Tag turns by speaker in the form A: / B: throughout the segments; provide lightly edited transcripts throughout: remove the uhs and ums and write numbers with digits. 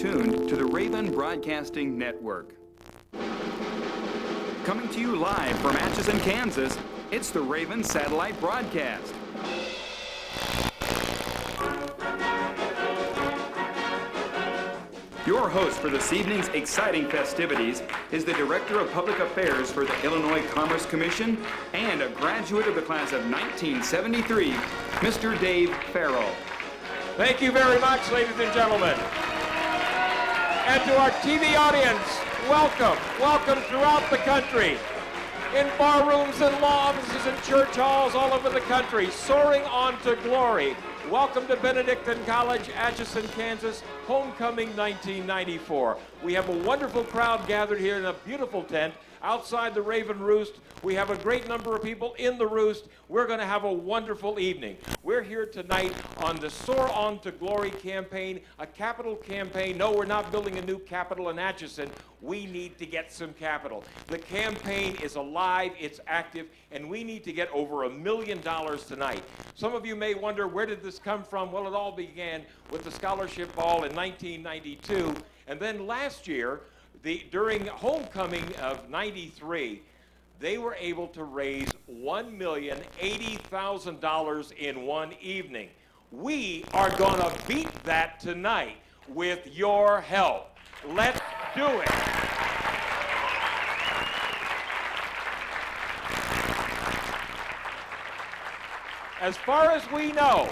A: tuned to the Raven Broadcasting Network. Coming to you live from Atchison, Kansas, it's the Raven Satellite Broadcast. Your host for this evening's exciting festivities is the Director of Public Affairs for the Illinois Commerce Commission and a graduate of the class of 1973, Mr. Dave Farrell.
B: Thank you very much, ladies and gentlemen. And to our TV audience, welcome. Welcome throughout the country. In bar rooms and law offices and church halls all over the country. Soaring On To Glory. Welcome to Benedictine College, Atchison, Kansas, Homecoming 1994. We have a wonderful crowd gathered here in a beautiful tent outside the Raven Roost. We have a great number of people in the Roost. We're going to have a wonderful evening. We're here tonight on the Soar On To Glory campaign, a capital campaign. No, we're not building a new capitol in Atchison. We need to get some capital. The campaign is alive, it's active, and we need to get over $1 million tonight. Some of you may wonder, where did this come from? Well, it all began with the scholarship ball in 1992, and then last year, during homecoming of 93, they were able to raise $1,080,000 in one evening. We are going to beat that tonight with your help. Let's do it. As far as we know,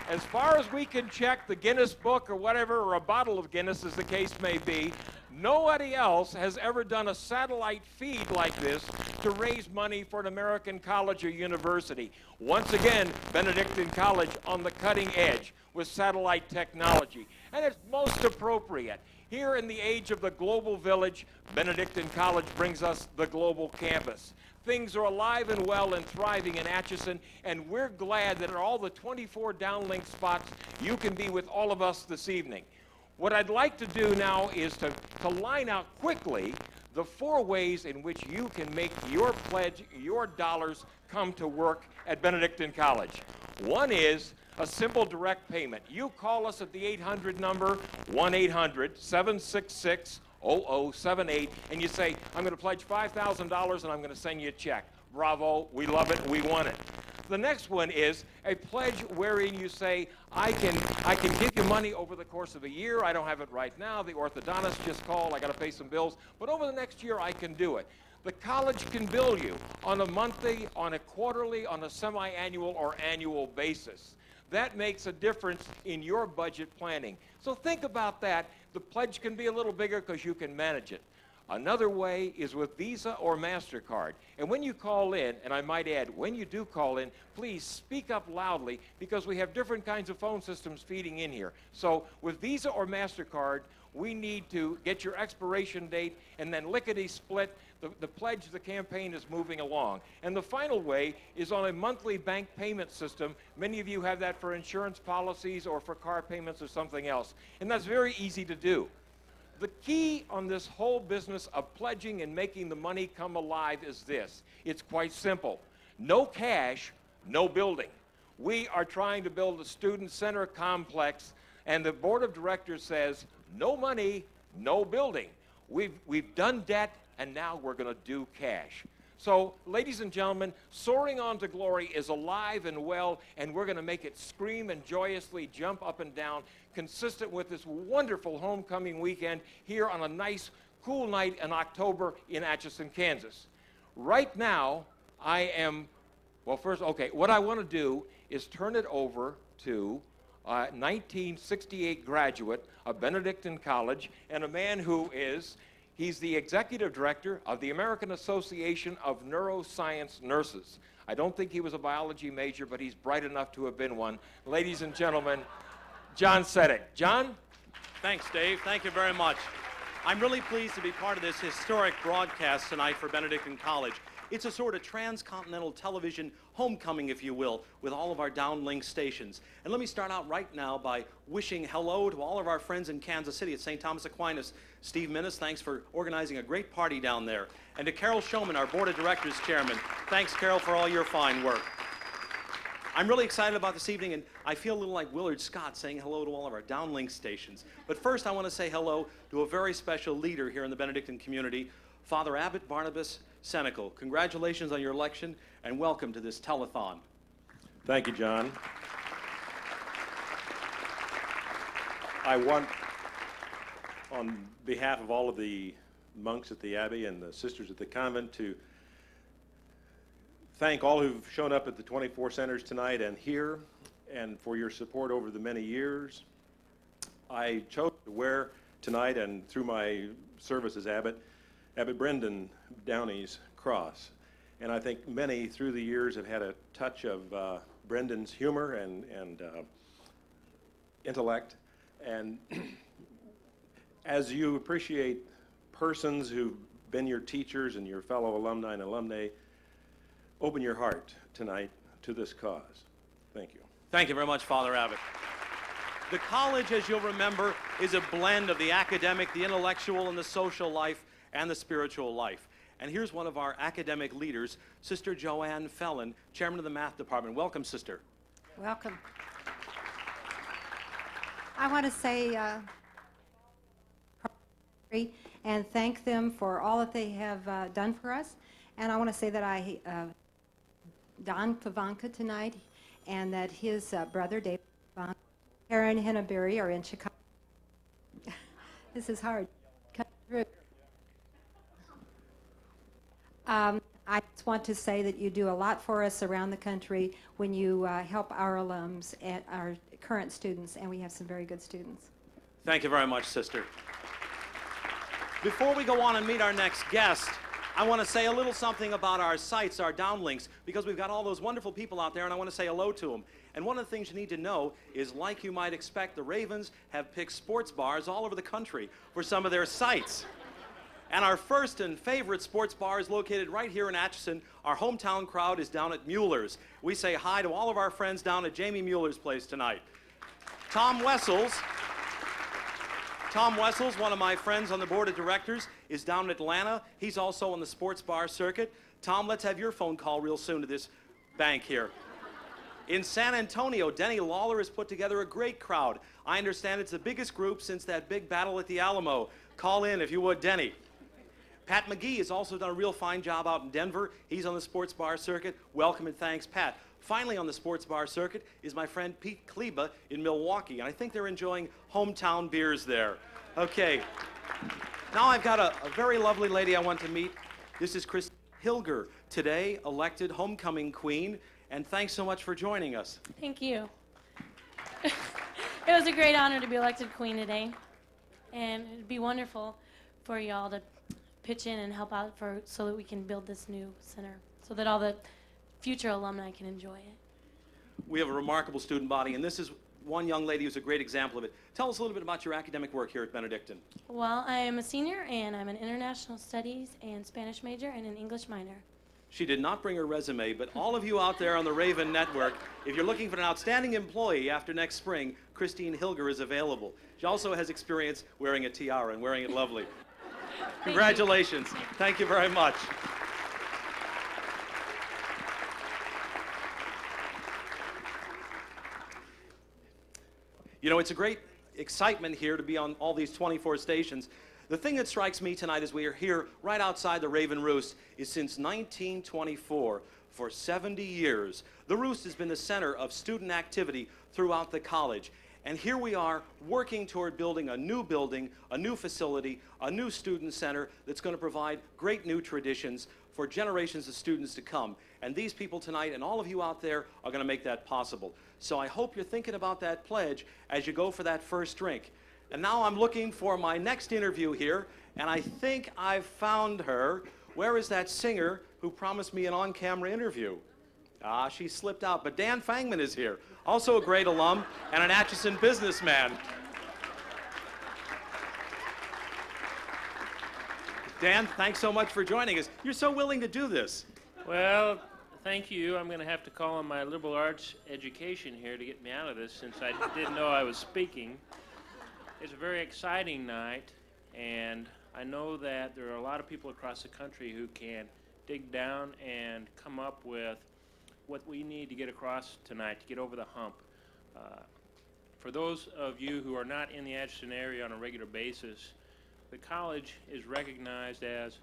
B: as far as we can check the Guinness book or whatever, or a bottle of Guinness as the case may be, nobody else has ever done a satellite feed like this to raise money for an American college or university. Once again, Benedictine College on the cutting edge with satellite technology. And it's most appropriate. Here in the age of the global village, Benedictine College brings us the global campus. Things are alive and well and thriving in Atchison, and we're glad that at all the 24 downlink spots, you can be with all of us this evening. What I'd like to do now is to line out quickly the 4 ways in which you can make your pledge, your dollars, come to work at Benedictine College. One is a simple direct payment. You call us at the 800 number, 1-800-766-0078, and you say, I'm going to pledge $5,000 and I'm going to send you a check. Bravo, we love it, we want it. The next one is a pledge wherein you say, I can give you money over the course of a year. I don't have it right now. The orthodontist just called. I got to pay some bills. But over the next year, I can do it. The college can bill you on a monthly, on a quarterly, on a semi-annual or annual basis. That makes a difference in your budget planning. So think about that. The pledge can be a little bigger because you can manage it. Another way is with Visa or MasterCard. And when you call in, and I might add, when you do call in, please speak up loudly because we have different kinds of phone systems feeding in here. So with Visa or MasterCard, we need to get your expiration date and then lickety-split. The pledge, the campaign is moving along. And the final way is on a monthly bank payment system. Many of you have that for insurance policies or for car payments or something else. And that's very easy to do. The key on this whole business of pledging and making the money come alive is this. It's quite simple. No cash, no building. We are trying to build a student center complex, and the board of directors says, no money, no building. We've done debt, and now we're going to do cash. So, ladies and gentlemen, Soaring On To Glory is alive and well, and we're going to make it scream and joyously jump up and down, consistent with this wonderful homecoming weekend here on a nice, cool night in October in Atchison, Kansas. Right now, what I want to do is turn it over to 1968 graduate of Benedictine College, and a man who he's the executive director of the American Association of Neuroscience Nurses. I don't think he was a biology major, but he's bright enough to have been one. Ladies and gentlemen, John Sedek. John?
C: Thanks, Dave. Thank you very much. I'm really pleased to be part of this historic broadcast tonight for Benedictine College. It's a sort of transcontinental television homecoming, if you will, with all of our downlink stations. And let me start out right now by wishing hello to all of our friends in Kansas City at St. Thomas Aquinas. Steve Minnis, thanks for organizing a great party down there. And to Carol Showman, our Board of Directors Chairman. Thanks, Carol, for all your fine work. I'm really excited about this evening, and I feel a little like Willard Scott saying hello to all of our downlink stations. But first, I want to say hello to a very special leader here in the Benedictine community, Father Abbot Barnabas Senecal. Congratulations on your election, and welcome to this telethon.
D: Thank you, John. I want, on behalf of all of the monks at the Abbey and the sisters at the convent, to thank all who've shown up at the 24 centers tonight and here, and for your support over the many years. I chose to wear tonight, and through my service as Abbot, Abbot Brendan Downey's cross. And I think many through the years have had a touch of Brendan's humor and intellect. And as you appreciate persons who've been your teachers and your fellow alumni and alumnae, open your heart tonight to this cause. Thank you.
C: Thank you very much, Father Abbot. The college, as you'll remember, is a blend of the academic, the intellectual, and the social life, and the spiritual life. And here's one of our academic leaders, Sister Joanne Fellon, Chairman of the Math Department. Welcome, Sister.
E: Welcome. I want to say and thank them for all that they have done for us. And I want to say that I Don Pavanka tonight, and that his brother, David Pavanka, Karen Henneberry are in Chicago. This is hard. Cut through. I just want to say that you do a lot for us around the country when you help our alums and our current students, and we have some very good students.
C: Thank you very much, Sister. Before we go on and meet our next guest, I want to say a little something about our sites, our downlinks, because we've got all those wonderful people out there, and I want to say hello to them. And one of the things you need to know is, like you might expect, the Ravens have picked sports bars all over the country for some of their sites. And our first and favorite sports bar is located right here in Atchison. Our hometown crowd is down at Mueller's. We say hi to all of our friends down at Jamie Mueller's place tonight. Tom Wessels, one of my friends on the board of directors, is down in Atlanta. He's also on the sports bar circuit. Tom, let's have your phone call real soon to this bank here. In San Antonio, Denny Lawler has put together a great crowd. I understand it's the biggest group since that big battle at the Alamo. Call in if you would, Denny. Pat McGee has also done a real fine job out in Denver. He's on the sports bar circuit. Welcome and thanks, Pat. Finally on the sports bar circuit is my friend Pete Kleba in Milwaukee, and I think they're enjoying hometown beers there. Okay, now I've got a very lovely lady I want to meet. This is Christine Hilger, today elected homecoming queen, and thanks so much for joining us.
F: Thank you. It was a great honor to be elected queen today, and it'd be wonderful for y'all to pitch in and help out so that we can build this new center, so that all the future alumni can enjoy it.
C: We have a remarkable student body, and this is one young lady who's a great example of it. Tell us a little bit about your academic work here at Benedictine.
F: Well, I am a senior, and I'm an international studies and Spanish major and an English minor.
C: She did not bring her resume, but all of you out there on the Raven Network, if you're looking for an outstanding employee after next spring, Christine Hilger is available. She also has experience wearing a tiara and wearing it lovely. Congratulations. Thank you very much. You know, it's a great excitement here to be on all these 24 stations. The thing that strikes me tonight as we are here right outside the Raven Roost is since 1924, for 70 years, the Roost has been the center of student activity throughout the college. And here we are working toward building, a new facility, a new student center that's going to provide great new traditions for generations of students to come. And these people tonight and all of you out there are going to make that possible. So I hope you're thinking about that pledge as you go for that first drink. And now I'm looking for my next interview here, and I think I've found her. Where is that singer who promised me an on-camera interview? Ah, she slipped out, but Dan Fangman is here, also a great alum and an Atchison businessman. Dan, thanks so much for joining us. You're so willing to do this.
G: Well, thank you. I'm going to have to call on my liberal arts education here to get me out of this, since I didn't know I was speaking. It's a very exciting night, and I know that there are a lot of people across the country who can dig down and come up with what we need to get across tonight, to get over the hump. For those of you who are not in the Atchison area on a regular basis, the college is recognized as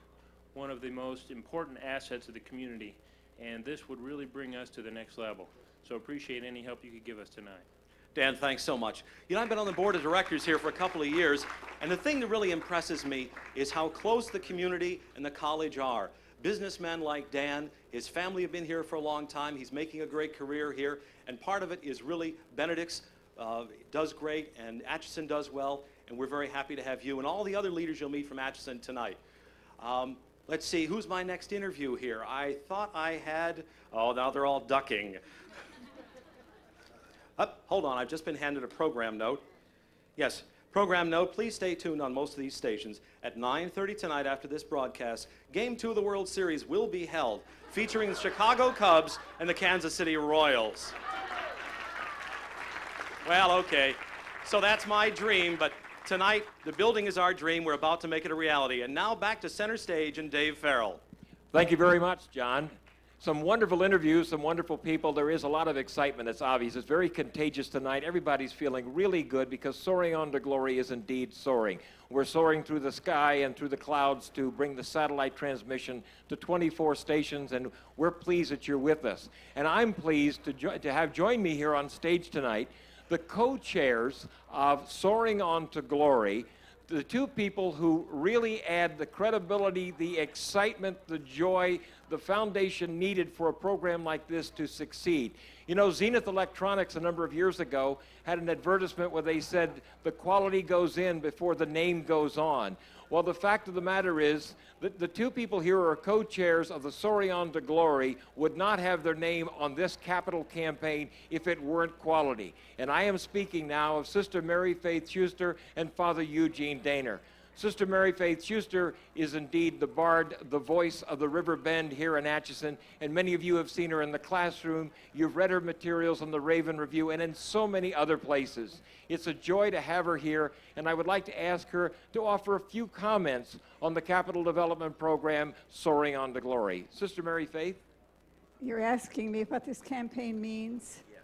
G: one of the most important assets of the community, and this would really bring us to the next level. So appreciate any help you could give us tonight.
C: Dan, thanks so much. You know, I've been on the board of directors here for a couple of years, and the thing that really impresses me is how close the community and the college are. Businessmen like Dan, his family have been here for a long time. He's making a great career here, and part of it is really Benedict's does great, and Atchison does well, and we're very happy to have you and all the other leaders you'll meet from Atchison tonight. Let's see, who's my next interview here? I thought I had, oh, now they're all ducking. Hold on, I've just been handed a program note. Yes, program note, please stay tuned on most of these stations. At 9:30 tonight after this broadcast, Game 2 of the World Series will be held, featuring the Chicago Cubs and the Kansas City Royals. Well, okay, so that's my dream, but tonight, the building is our dream. We're about to make it a reality. And now back to center stage and Dave Farrell.
B: Thank you very much, John. Some wonderful interviews, some wonderful people. There is a lot of excitement, it's obvious. It's very contagious tonight. Everybody's feeling really good because Soaring On To Glory is indeed soaring. We're soaring through the sky and through the clouds to bring the satellite transmission to 24 stations, and we're pleased that you're with us. And I'm pleased to have joined me here on stage tonight the co-chairs of Soaring On To Glory, the two people who really add the credibility, the excitement, the joy, the foundation needed for a program like this to succeed. You know, Zenith Electronics a number of years ago had an advertisement where they said the quality goes in before the name goes on. Well, the fact of the matter is that the two people here are co-chairs of the Soaring On To Glory would not have their name on this capital campaign if it weren't quality. And I am speaking now of Sister Mary Faith Schuster and Father Eugene Daner. Sister Mary Faith Schuster is indeed the bard, the voice of the River Bend here in Atchison, and many of you have seen her in the classroom. You've read her materials on the Raven Review and in so many other places. It's a joy to have her here, and I would like to ask her to offer a few comments on the Capital Development Program, Soaring On To Glory. Sister Mary Faith?
H: You're asking me what this campaign means? Yes.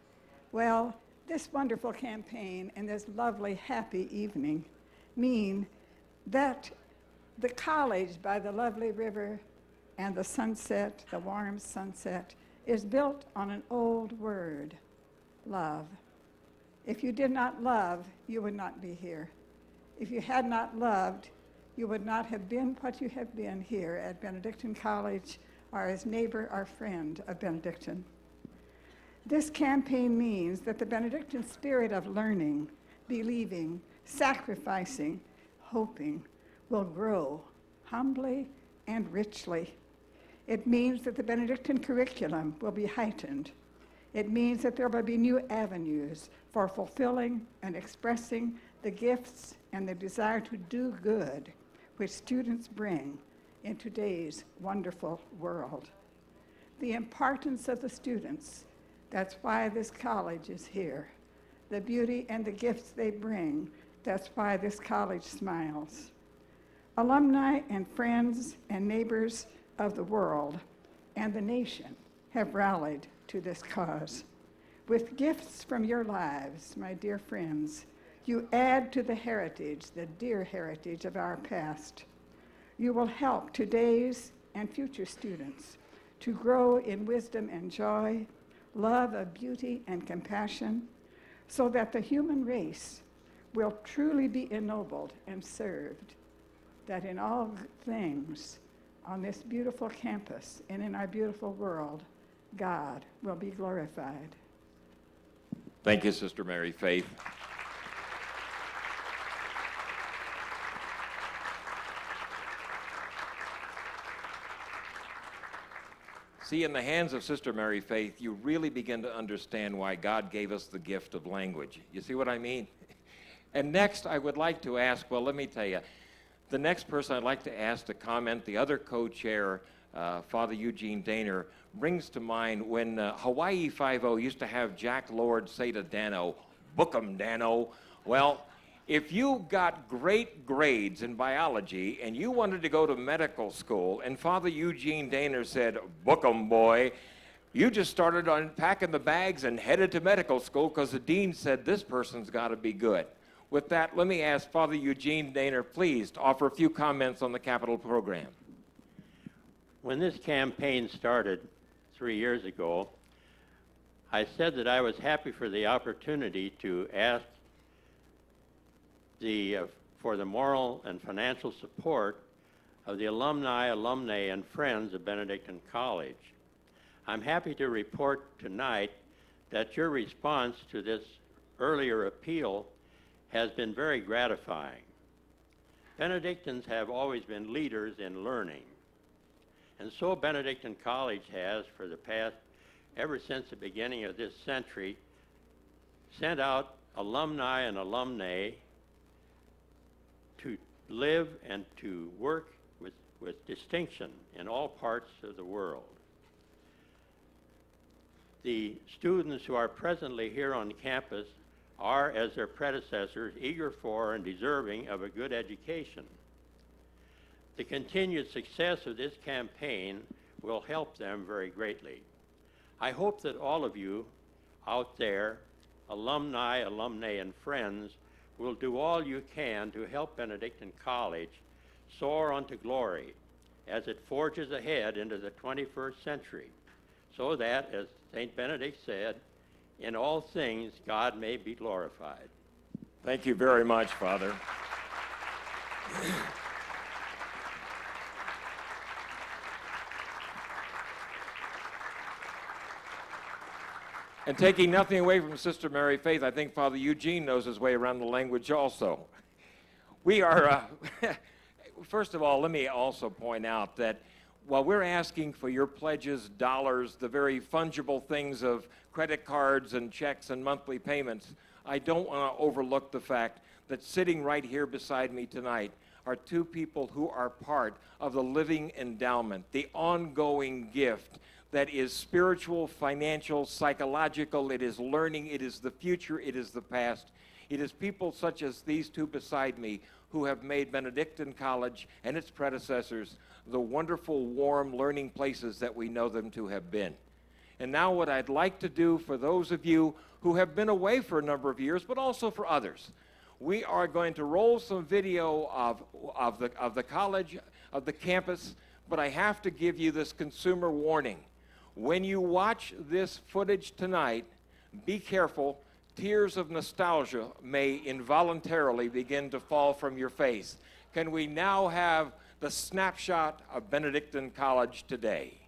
H: Well, this wonderful campaign and this lovely, happy evening mean that the college by the lovely river and the sunset, the warm sunset, is built on an old word, love. If you did not love, you would not be here. If you had not loved, you would not have been what you have been here at Benedictine College or as neighbor or friend of Benedictine. This campaign means that the Benedictine spirit of learning, believing, sacrificing, hoping will grow humbly and richly. It means that the Benedictine curriculum will be heightened. It means that there will be new avenues for fulfilling and expressing the gifts and the desire to do good which students bring in today's wonderful world. The importance of the students, that's why this college is here. The beauty and the gifts they bring, that's why this college smiles. Alumni and friends and neighbors of the world and the nation have rallied to this cause. With gifts from your lives, my dear friends, you add to the heritage, the dear heritage of our past. You will help today's and future students to grow in wisdom and joy, love of beauty and compassion, so that the human race will truly be ennobled and served, that in all things on this beautiful campus and in our beautiful world, God will be glorified.
B: Thank you, Sister Mary Faith. See, in the hands of Sister Mary Faith, you really begin to understand why God gave us the gift of language. You see what I mean? And next, I would like to ask, well, let me tell you, the next person I'd like to ask to comment, the other co-chair, Father Eugene Daner, brings to mind when Hawaii Five-0 used to have Jack Lord say to Dano, "Book 'em, Dano." Well, if you got great grades in biology and you wanted to go to medical school and Father Eugene Daner said, "Book 'em, boy," You just started on packing the bags and headed to medical school because the dean said this person's got to be good. With that, let me ask Father Eugene Daner, please, to offer a few comments on the capital program.
I: When this campaign started 3 years ago, I said that I was happy for the opportunity to ask for the moral and financial support of the alumni, and friends of Benedictine College. I'm happy to report tonight that your response to this earlier appeal has been very gratifying. Benedictines have always been leaders in learning, and so Benedictine College has, for the past, ever since the beginning of this century, sent out alumni and alumnae to live and to work with distinction in all parts of the world. The students who are presently here on campus are, as their predecessors, eager for and deserving of a good education. The continued success of this campaign will help them very greatly. I hope that all of you out there, alumni, and friends, will do all you can to help Benedictine College soar on to glory as it forges ahead into the 21st century, so that, as St. Benedict said, in all things God may be glorified.
B: Thank you very much, Father. And taking nothing away from Sister Mary Faith, I think Father Eugene knows his way around the language also. We are, first of all, let me also point out that while we're asking for your pledges, dollars, the very fungible things of credit cards and checks and monthly payments, I don't want to overlook the fact that sitting right here beside me tonight are two people who are part of the living endowment, the ongoing gift that is spiritual, financial, psychological. It is learning, it is the future, it is the past. It is people such as these two beside me who have made Benedictine College and its predecessors the wonderful, warm learning places that we know them to have been. And now what I'd like to do for those of you who have been away for a number of years, but also for others, we are going to roll some video of the college, of the campus, but I have to give you this consumer warning. When you watch this footage tonight, be careful. Tears of nostalgia may involuntarily begin to fall from your face. Can we now have the snapshot of Benedictine College today?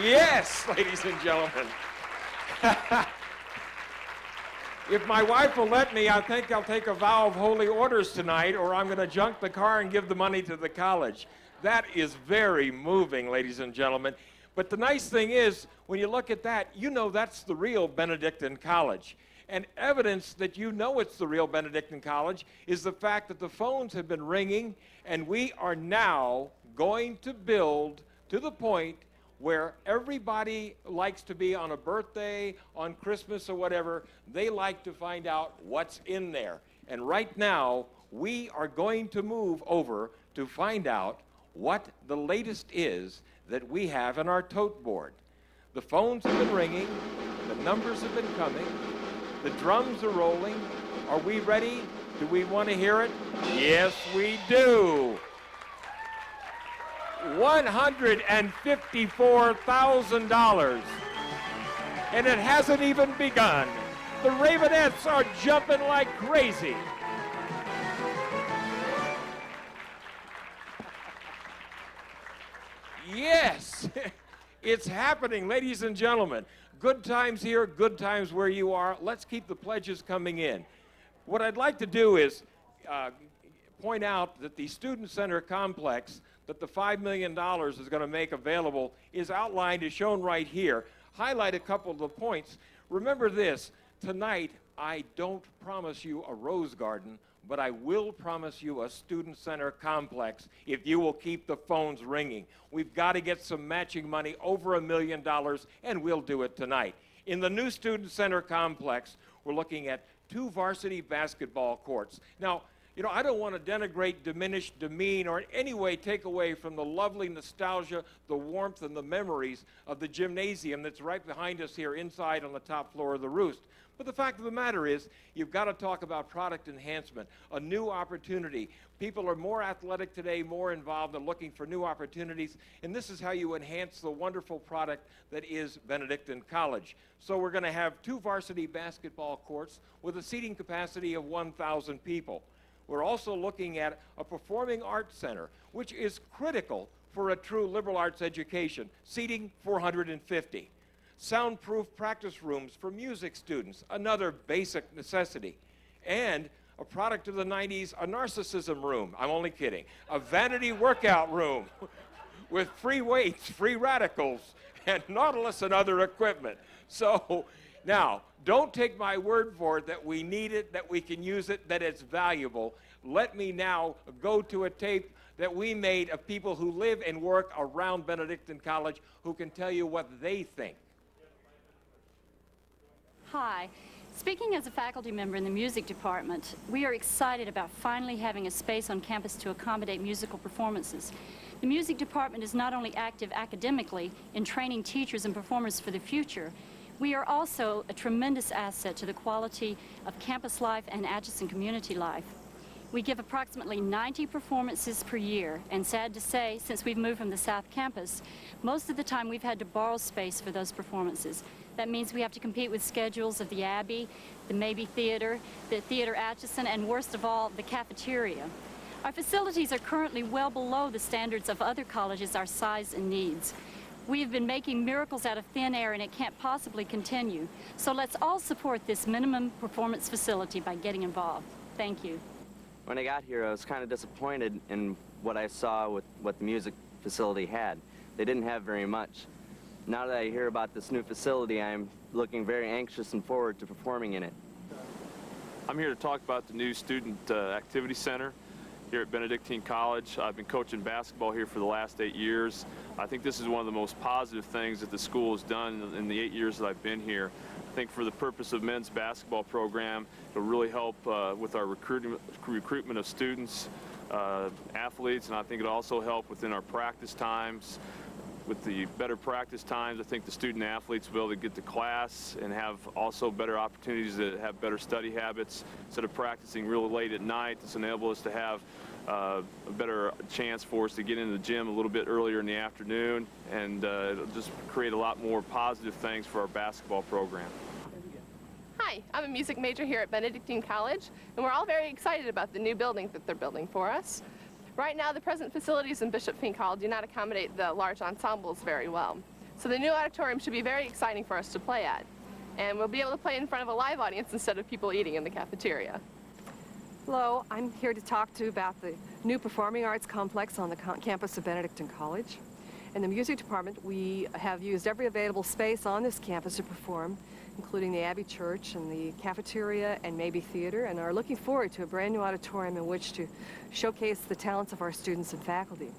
B: Yes, ladies and gentlemen. If my wife will let me, I think I'll take a vow of holy orders tonight, or I'm going to junk the car and give the money to the college. That is very moving, ladies and gentlemen. But the nice thing is, when you look at that, you know that's the real Benedictine College. And evidence that you know it's the real Benedictine College is the fact that the phones have been ringing, and we are now going to build to the point where everybody likes to be on a birthday, on Christmas or whatever. They like to find out what's in there. And right now, we are going to move over to find out what the latest is that we have in our tote board. The phones have been ringing, the numbers have been coming, the drums are rolling. Are we ready? Do we want to hear it? Yes, we do. $154,000. And it hasn't even begun. The Ravenettes are jumping like crazy. Yes, it's happening, ladies and gentlemen. Good times here, good times where you are. Let's keep the pledges coming in. What I'd like to do is point out that the Student Center complex that the $5 million is going to make available is outlined, is shown right here. Highlight a couple of the points. Remember this, tonight I don't promise you a rose garden, but I will promise you a Student Center complex if you will keep the phones ringing. We've got to get some matching money, over $1 million, and we'll do it tonight. In the new Student Center complex, we're looking at 2 varsity basketball courts. Now, you know, I don't want to denigrate, diminish, demean, or in any way take away from the lovely nostalgia, the warmth, and the memories of the gymnasium that's right behind us here inside on the top floor of the Roost. But the fact of the matter is, you've got to talk about product enhancement, a new opportunity. People are more athletic today, more involved, and looking for new opportunities, and this is how you enhance the wonderful product that is Benedictine College. So we're going to have 2 varsity basketball courts with a seating capacity of 1,000 people. We're also looking at a performing arts center, which is critical for a true liberal arts education, seating 450. Soundproof practice rooms for music students, another basic necessity. And a product of the 90s, a narcissism room. I'm only kidding. A vanity workout room with free weights, free radicals, and Nautilus and other equipment. So now, don't take my word for it that we need it, that we can use it, that it's valuable. Let me now go to a tape that we made of people who live and work around Benedictine College who can tell you what they think.
J: Hi. Speaking as a faculty member in the music department, we are excited about finally having a space on campus to accommodate musical performances. The music department is not only active academically in training teachers and performers for the future, we are also a tremendous asset to the quality of campus life and adjacent community life. We give approximately 90 performances per year, and sad to say, since we've moved from the South Campus, most of the time we've had to borrow space for those performances. That means we have to compete with schedules of the Abbey, the Maybe Theater, the Theater Atchison, and worst of all, the cafeteria. Our facilities are currently well below the standards of other colleges our size and needs. We have been making miracles out of thin air, and it can't possibly continue. So let's all support this minimum performance facility by getting involved. Thank you.
K: When I got here, I was kind of disappointed in what I saw with what the music facility had. They didn't have very much. Now that I hear about this new facility, I'm looking very anxious and forward to performing in it.
L: I'm here to talk about the new Student Activity Center here at Benedictine College. I've been coaching basketball here for the last 8 years. I think this is one of the most positive things that the school has done in the 8 years that I've been here. I think for the purpose of men's basketball program, it'll really help with our recruitment of students, athletes, and I think it'll also help within our practice times. With the better practice times, I think the student athletes will be able to get to class and have also better opportunities to have better study habits. Instead of practicing real late at night, this enables us to have a better chance for us to get into the gym a little bit earlier in the afternoon, and it'll just create a lot more positive things for our basketball program.
M: Hi, I'm a music major here at Benedictine College, and we're all very excited about the new building that they're building for us. Right now, the present facilities in Bishop Fink Hall do not accommodate the large ensembles very well. So the new auditorium should be very exciting for us to play at. And we'll be able to play in front of a live audience instead of people eating in the cafeteria.
N: Hello, I'm here to talk to you about the new performing arts complex on the campus of Benedictine College. In the music department, we have used every available space on this campus to perform, including the Abbey Church and the cafeteria and maybe theater, and are looking forward to a brand new auditorium in which to showcase the talents of our students and faculty.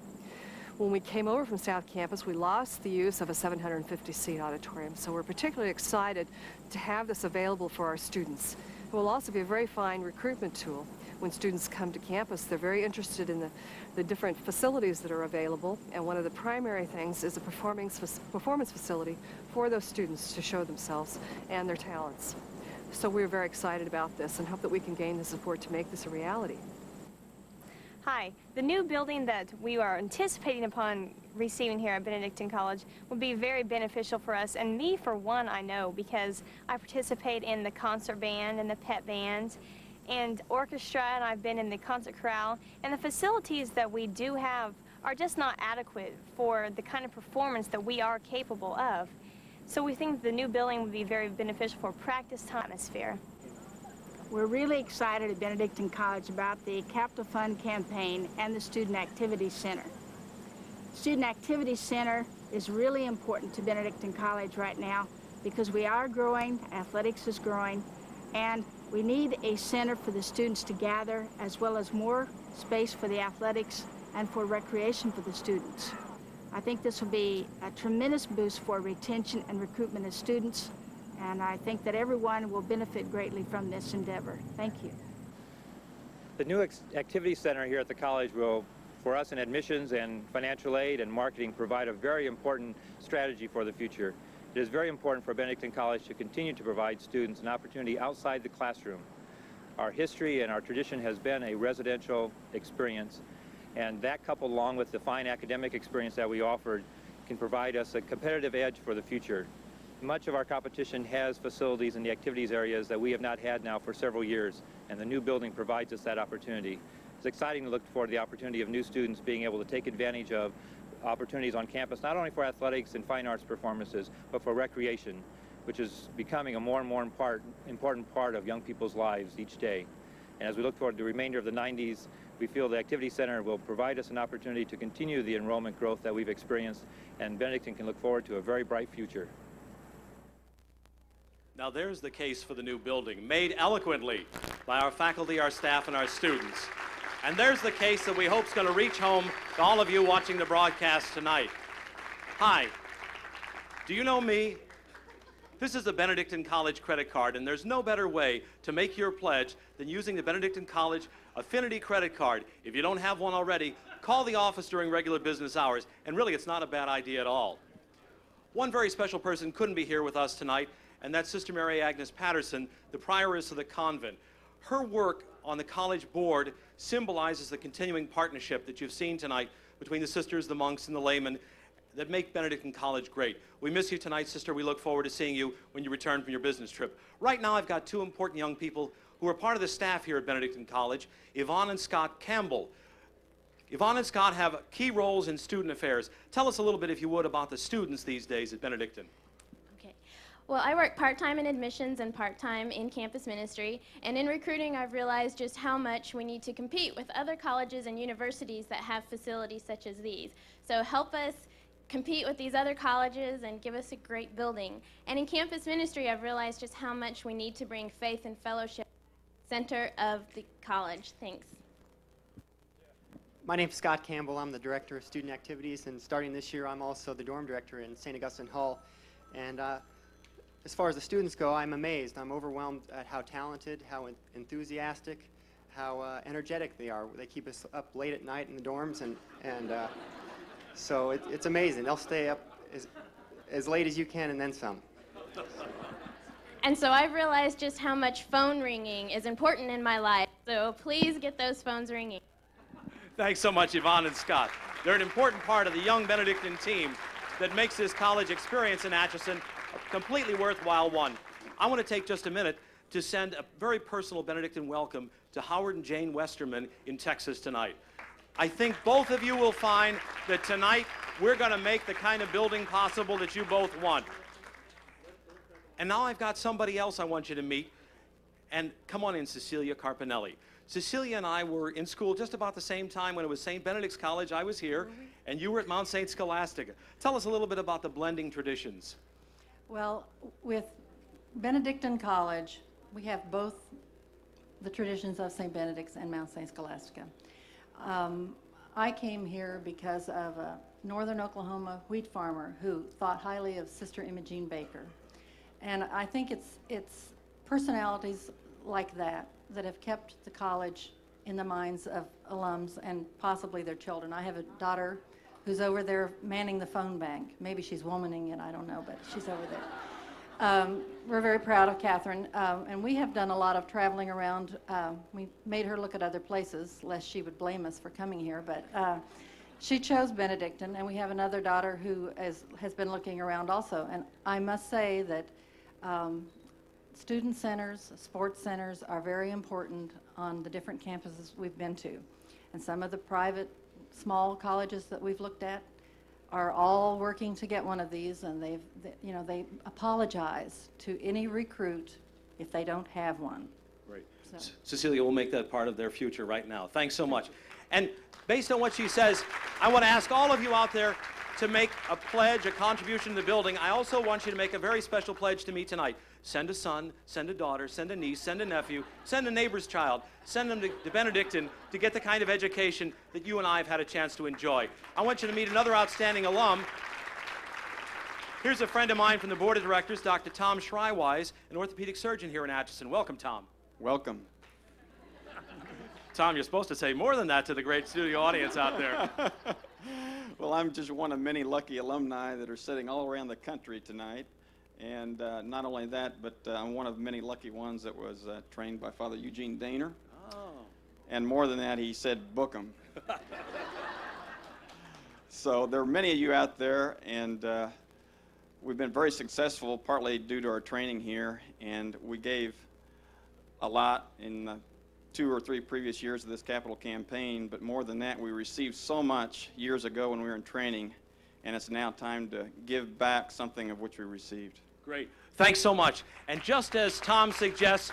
N: When we came over from South Campus, we lost the use of a 750-seat auditorium, so we're particularly excited to have this available for our students. It will also be a very fine recruitment tool. When students come to campus, they're very interested in the different facilities that are available, and one of the primary things is a performance facility for those students to show themselves and their talents. So we're very excited about this and hope that we can gain the support to make this a reality.
O: Hi. The new building that we are anticipating upon receiving here at Benedictine College will be very beneficial for us, and me for one I know, because I participate in the concert band and the pep bands and orchestra, and I've been in the concert chorale, and the facilities that we do have are just not adequate for the kind of performance that we are capable of. So we think the new building would be very beneficial for practice time atmosphere.
P: We're really excited at Benedictine College about the Capital Fund campaign and the Student Activity Center. Student Activity Center is really important to Benedictine College right now because we are growing, athletics is growing, and we need a center for the students to gather, as well as more space for the athletics and for recreation for the students. I think this will be a tremendous boost for retention and recruitment of students, and I think that everyone will benefit greatly from this endeavor. Thank you.
Q: The new activity center here at the college will, for us in admissions and financial aid and marketing, provide a very important strategy for the future. It is very important for Benedictine College to continue to provide students an opportunity outside the classroom. Our history and our tradition has been a residential experience, and that coupled along with the fine academic experience that we offered can provide us a competitive edge for the future. Much of our competition has facilities in the activities areas that we have not had now for several years, and the new building provides us that opportunity. It's exciting to look forward to the opportunity of new students being able to take advantage of opportunities on campus, not only for athletics and fine arts performances, but for recreation, which is becoming a more and more important part of young people's lives each day. And as we look forward to the remainder of the 90s, we feel the Activity Center will provide us an opportunity to continue the enrollment growth that we've experienced, and Benedictine can look forward to a very bright future.
C: Now there's the case for the new building, made eloquently by our faculty, our staff, and our students. And there's the case that we hope is going to reach home to all of you watching the broadcast tonight. Hi, do you know me? This is the Benedictine College credit card, and there's no better way to make your pledge than using the Benedictine College Affinity credit card. If you don't have one already, call the office during regular business hours, and really it's not a bad idea at all. One very special person couldn't be here with us tonight, and that's Sister Mary Agnes Patterson, the prioress of the convent. Her work on the college board symbolizes the continuing partnership that you've seen tonight between the sisters, the monks, and the laymen that make Benedictine College great. We miss you tonight, sister. We look forward to seeing you when you return from your business trip. Right now, I've got two important young people who are part of the staff here at Benedictine College, Yvonne and Scott Campbell. Yvonne and Scott have key roles in student affairs. Tell us a little bit, if you would, about the students these days at Benedictine.
R: Well, I work part-time in admissions and part-time in campus ministry, and in recruiting I've realized just how much we need to compete with other colleges and universities that have facilities such as these. So help us compete with these other colleges and give us a great building. And in campus ministry I've realized just how much we need to bring faith and fellowship to the center of the college. Thanks.
S: My name's Scott Campbell. I'm the Director of Student Activities, and starting this year I'm also the Dorm Director in St. Augustine Hall. And as far as the students go, I'm amazed. I'm overwhelmed at how talented, how enthusiastic, how energetic they are. They keep us up late at night in the dorms, and so it's amazing. They'll stay up as late as you can and then some.
R: And so I've realized just how much phone ringing is important in my life. So please get those phones ringing.
C: Thanks so much, Yvonne and Scott. They're an important part of the young Benedictine team that makes this college experience in Atchison a completely worthwhile one. I want to take just a minute to send a very personal Benedictine welcome to Howard and Jane Westerman in Texas tonight. I think both of you will find that tonight We're going to make the kind of building possible that you both want. And now I've got somebody else I want you to meet. And come on in, Cecilia Carpinelli. Cecilia and I were in school just about the same time when it was St. Benedict's College. I was here, and you were at Mount St. Scholastica. Tell us a little bit about the blending traditions.
T: Well, with Benedictine College, we have both the traditions of St. Benedict's and Mount St. Scholastica. I came here because of a northern Oklahoma wheat farmer who thought highly of Sister Imogene Baker. And I think it's personalities like that that have kept the college in the minds of alums and possibly their children. I have a daughter who's over there manning the phone bank. Maybe she's womaning it, I don't know, but she's over there. We're very proud of Catherine, and we have done a lot of traveling around. We made her look at other places, lest she would blame us for coming here, but she chose Benedictine, and we have another daughter who has been looking around also. And I must say that student centers, sports centers are very important on the different campuses we've been to. And some of the private small colleges that we've looked at are all working to get one of these, and they apologize to any recruit if they don't have one.
C: Great.
T: So.
C: Cecilia will make that part of their future right now. Thanks so much. And based on what she says, I want to ask all of you out there to make a pledge, a contribution to the building. I also want you to make a very special pledge to me tonight. Send a son, send a daughter, send a niece, send a nephew, send a neighbor's child, send them to Benedictine to get the kind of education that you and I have had a chance to enjoy. I want you to meet another outstanding alum. Here's a friend of mine from the board of directors, Dr. Tom Schreiwise, an orthopedic surgeon here in Atchison. Welcome, Tom.
U: Welcome.
C: Tom, you're supposed to say more than that to the great studio audience out there.
U: Well, I'm just one of many lucky alumni that are sitting all around the country tonight. And not only that, but I'm one of many lucky ones that was trained by Father Eugene Daner.
C: Oh.
U: And more than that, he said, book 'em. So there are many of you out there, and we've been very successful, partly due to our training here. And we gave a lot in the 2 or 3 previous years of this capital campaign, but more than that, we received so much years ago when we were in training, and it's now time to give back something of which we received.
C: Great. Thanks so much. And just as Tom suggests,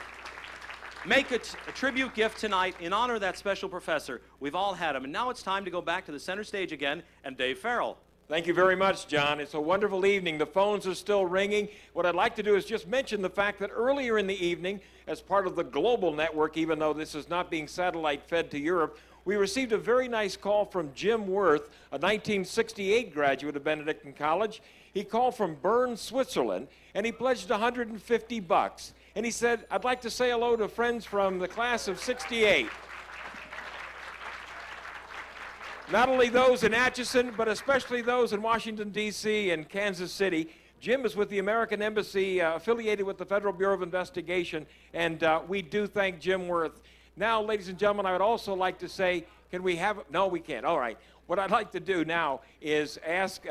C: make a tribute gift tonight in honor of that special professor. We've all had him. And now it's time to go back to the center stage again, and Dave Farrell.
B: Thank you very much, John. It's a wonderful evening. The phones are still ringing. What I'd like to do is just mention the fact that earlier in the evening, as part of the global network, even though this is not being satellite fed to Europe, we received a very nice call from Jim Worth, a 1968 graduate of Benedictine College. He called from Bern, Switzerland, and he pledged $150. And he said, I'd like to say hello to friends from the class of '68. Not only those in Atchison, but especially those in Washington, D.C. and Kansas City. Jim is with the American Embassy, affiliated with the Federal Bureau of Investigation, and we do thank Jim Worth. Now, ladies and gentlemen, I would also like to say, can we have, no, we can't. All right. What I'd like to do now is ask,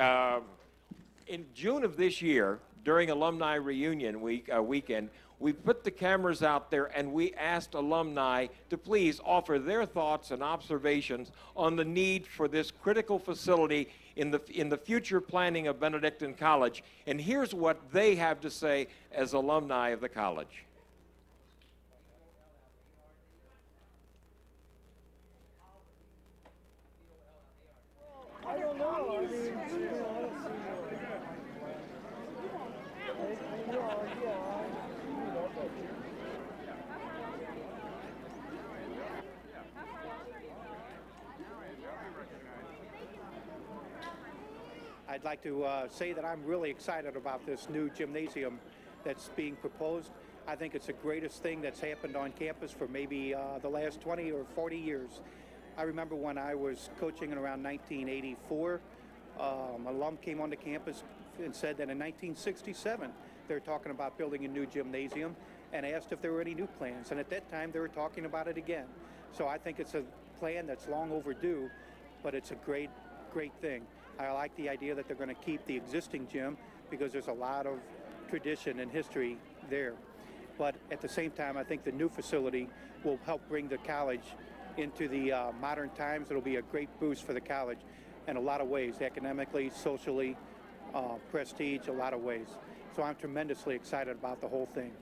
B: in June of this year, during Alumni Reunion weekend, we put the cameras out there and we asked alumni to please offer their thoughts and observations on the need for this critical facility in the future planning of Benedictine College. And here's what they have to say as alumni of the college.
V: I don't know. I mean,
W: I'd like to say that I'm really excited about this new gymnasium that's being proposed. I think it's the greatest thing that's happened on campus for maybe the last 20 or 40 years. I remember when I was coaching in around 1984, an alum came onto campus and said that in 1967 they were talking about building a new gymnasium and asked if there were any new plans. And at that time they were talking about it again. So I think it's a plan that's long overdue, but it's a great thing. I like the idea that they're going to keep the existing gym because there's a lot of tradition and history there. But at the same time, I think the new facility will help bring the college into the modern times. It'll be a great boost for the college. in a lot of ways, academically, socially, prestige, a lot of ways. So I'm tremendously excited about the whole thing.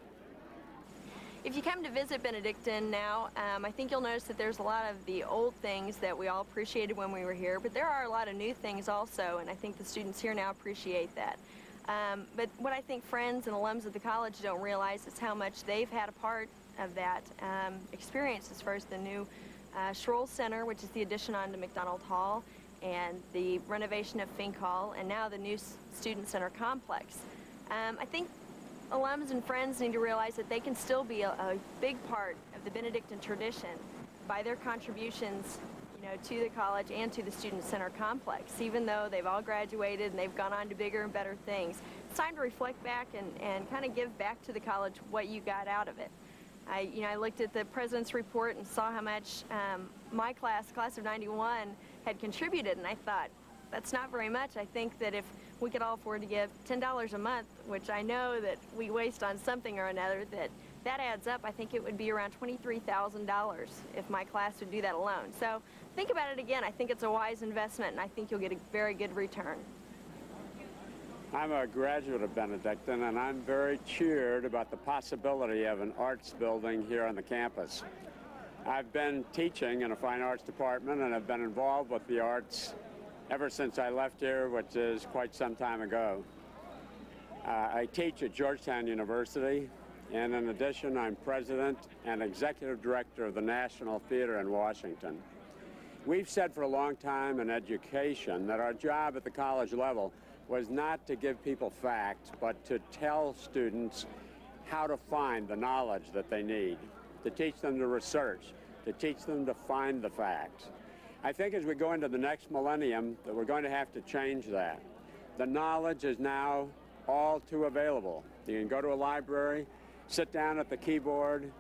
A: If you come to visit Benedictine now, I think you'll notice that there's a lot of the old things that we all appreciated when we were here, but there are a lot of new things also, and I think the students here now appreciate that. But what I think friends and alums of the college don't realize is how much they've had a part of that experience as far as the new Schroll Center, which is the addition onto McDonald Hall, and the renovation of Fink Hall, and now the new Student Center complex. I think alums and friends need to realize that they can still be a big part of the Benedictine tradition by their contributions, to the college and to the Student Center complex, even though they've all graduated and they've gone on to bigger and better things. It's time to reflect back and kind of give back to the college what you got out of it. I looked at the president's report and saw how much my class of 91, had contributed, and I thought, that's not very much. I think that if we could all afford to give $10 a month, which I know that we waste on something or another, that adds up. I think it would be around $23,000 if my class would do that alone. So think about it again. I think it's a wise investment, and I think you'll get a very good return.
D: I'm a graduate of Benedictine, and I'm very cheered about the possibility of an arts building here on the campus. I've been teaching in a fine arts department, and I've been involved with the arts ever since I left here, which is quite some time ago. I teach at Georgetown University, and in addition, I'm president and executive director of the National Theater in Washington. We've said for a long time in education that our job at the college level was not to give people facts, but to tell students how to find the knowledge that they need, to teach them to research, to teach them to find the facts. I think as we go into the next millennium that we're going to have to change that. The knowledge is now all too available. You can go to a library, sit down at the keyboard,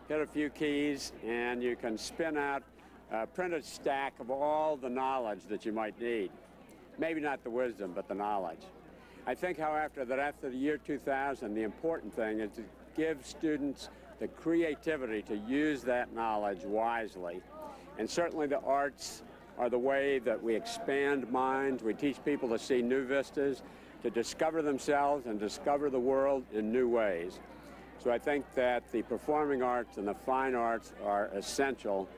D: hit a few keys, and you can spin out a printed stack of all the knowledge that you might need. Maybe not the wisdom, but the knowledge. I think, however, that after the year 2000, the important thing is to give students the creativity to use that knowledge wisely. And certainly the arts are the way that we expand minds. We teach people to see new vistas, to discover themselves and discover the world in new ways. So I think that the performing arts and the fine arts are essential,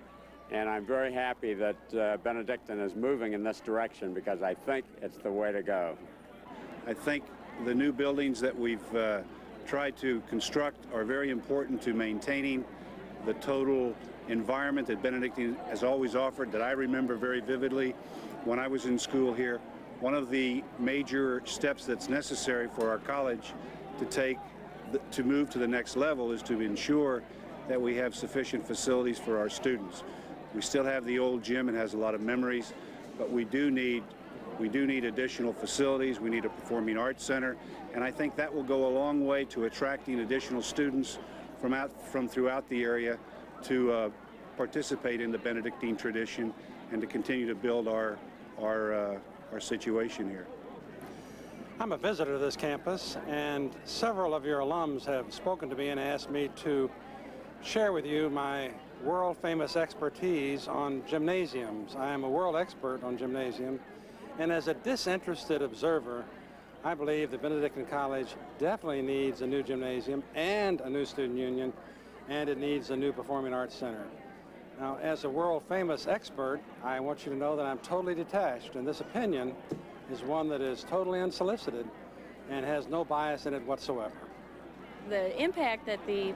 D: and I'm very happy that Benedictine is moving in this direction because I think it's the way to go.
E: I think the new buildings that we've tried to construct are very important to maintaining the total environment that Benedictine has always offered, that I remember very vividly when I was in school here. One of the major steps that's necessary for our college to move to the next level is to ensure that we have sufficient facilities for our students. We still have the old gym, and has a lot of memories, but we do need additional facilities. We need a performing arts center, and I think that will go a long way to attracting additional students from throughout the area to participate in the Benedictine tradition and to continue to build our situation here.
X: I'm a visitor to this campus, and several of your alums have spoken to me and asked me to share with you my world-famous expertise on gymnasiums. I am a world expert on gymnasium, and as a disinterested observer, I believe that Benedictine College definitely needs a new gymnasium and a new student union, and it needs a new performing arts center. Now, as a world-famous expert, I want you to know that I'm totally detached, and this opinion is one that is totally unsolicited and has no bias in it whatsoever.
Y: The impact that the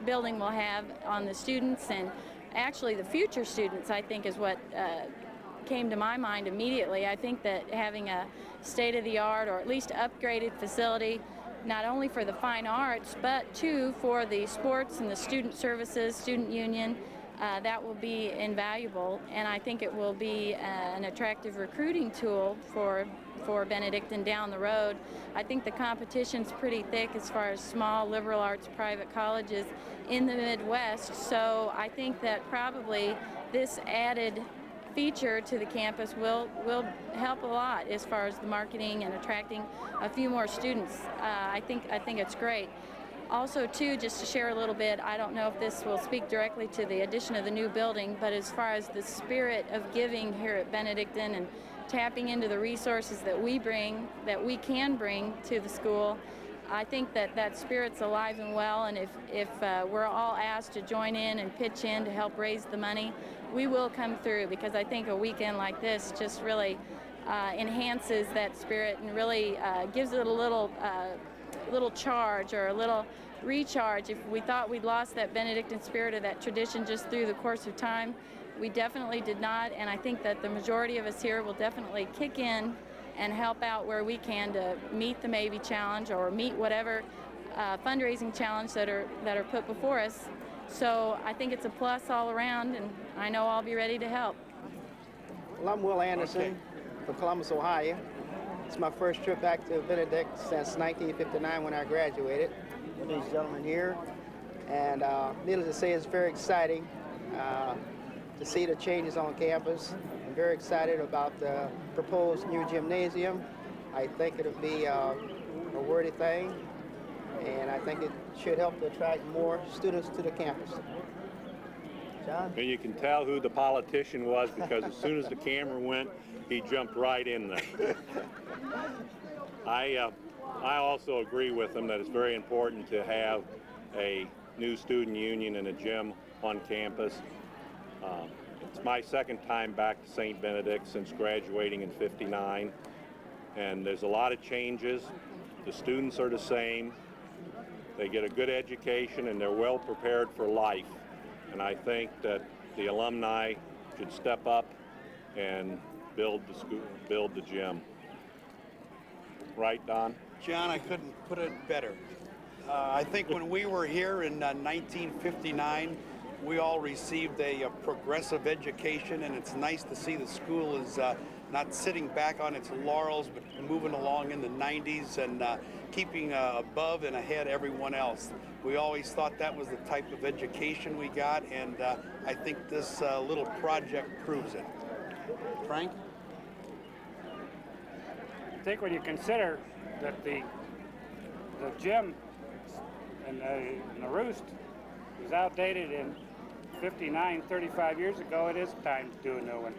Y: building will have on the students, and actually the future students, I think is what came to my mind immediately. I think that having a state-of-the-art or at least upgraded facility, not only for the fine arts, but too for the sports and the student services, student union, that will be invaluable, and I think it will be an attractive recruiting tool for Benedictine down the road. I think the competition's pretty thick as far as small liberal arts private colleges in the Midwest, so I think that probably this added feature to the campus will help a lot as far as the marketing and attracting a few more students. I think it's great. Also, too, just to share a little bit, I don't know if this will speak directly to the addition of the new building, but as far as the spirit of giving here at Benedictine and tapping into the resources that we can bring to the school. I think that spirit's alive and well, and if we're all asked to join in and pitch in to help raise the money, we will come through, because I think a weekend like this just really enhances that spirit and really gives it a little charge, or a little recharge. If we thought we'd lost that Benedictine spirit or that tradition just through the course of time, we definitely did not, and I think that the majority of us here will definitely kick in and help out where we can to meet the Maybe Challenge or meet whatever fundraising challenge that are put before us. So I think it's a plus all around, and I know I'll be ready to help.
F: Well, I'm Will Anderson from Columbus, Ohio. It's my first trip back to Benedict since 1959 when I graduated with these gentlemen here. And needless to say, it's very exciting to see the changes on campus. I'm very excited about the proposed new gymnasium. I think it'll be a worthy thing, and I think it should help to attract more students to the campus. John?
G: And you can tell who the politician was, because as soon as the camera went, he jumped right in there. I also agree with him that it's very important to have a new student union and a gym on campus. It's my second time back to St. Benedict since graduating in '59, and there's a lot of changes. The students are the same. They get a good education and they're well prepared for life. And I think that the alumni should step up and build the school, build the gym. Right, Don?
H: John, I couldn't put it better. I think when we were here in 1959, we all received a progressive education, and it's nice to see the school is not sitting back on its laurels, but moving along in the 90s and keeping above and ahead everyone else. We always thought that was the type of education we got, and I think this little project proves it. Frank?
I: I think when you consider that the gym and the roost was outdated in '59, 35 years ago, it is time to do a new one.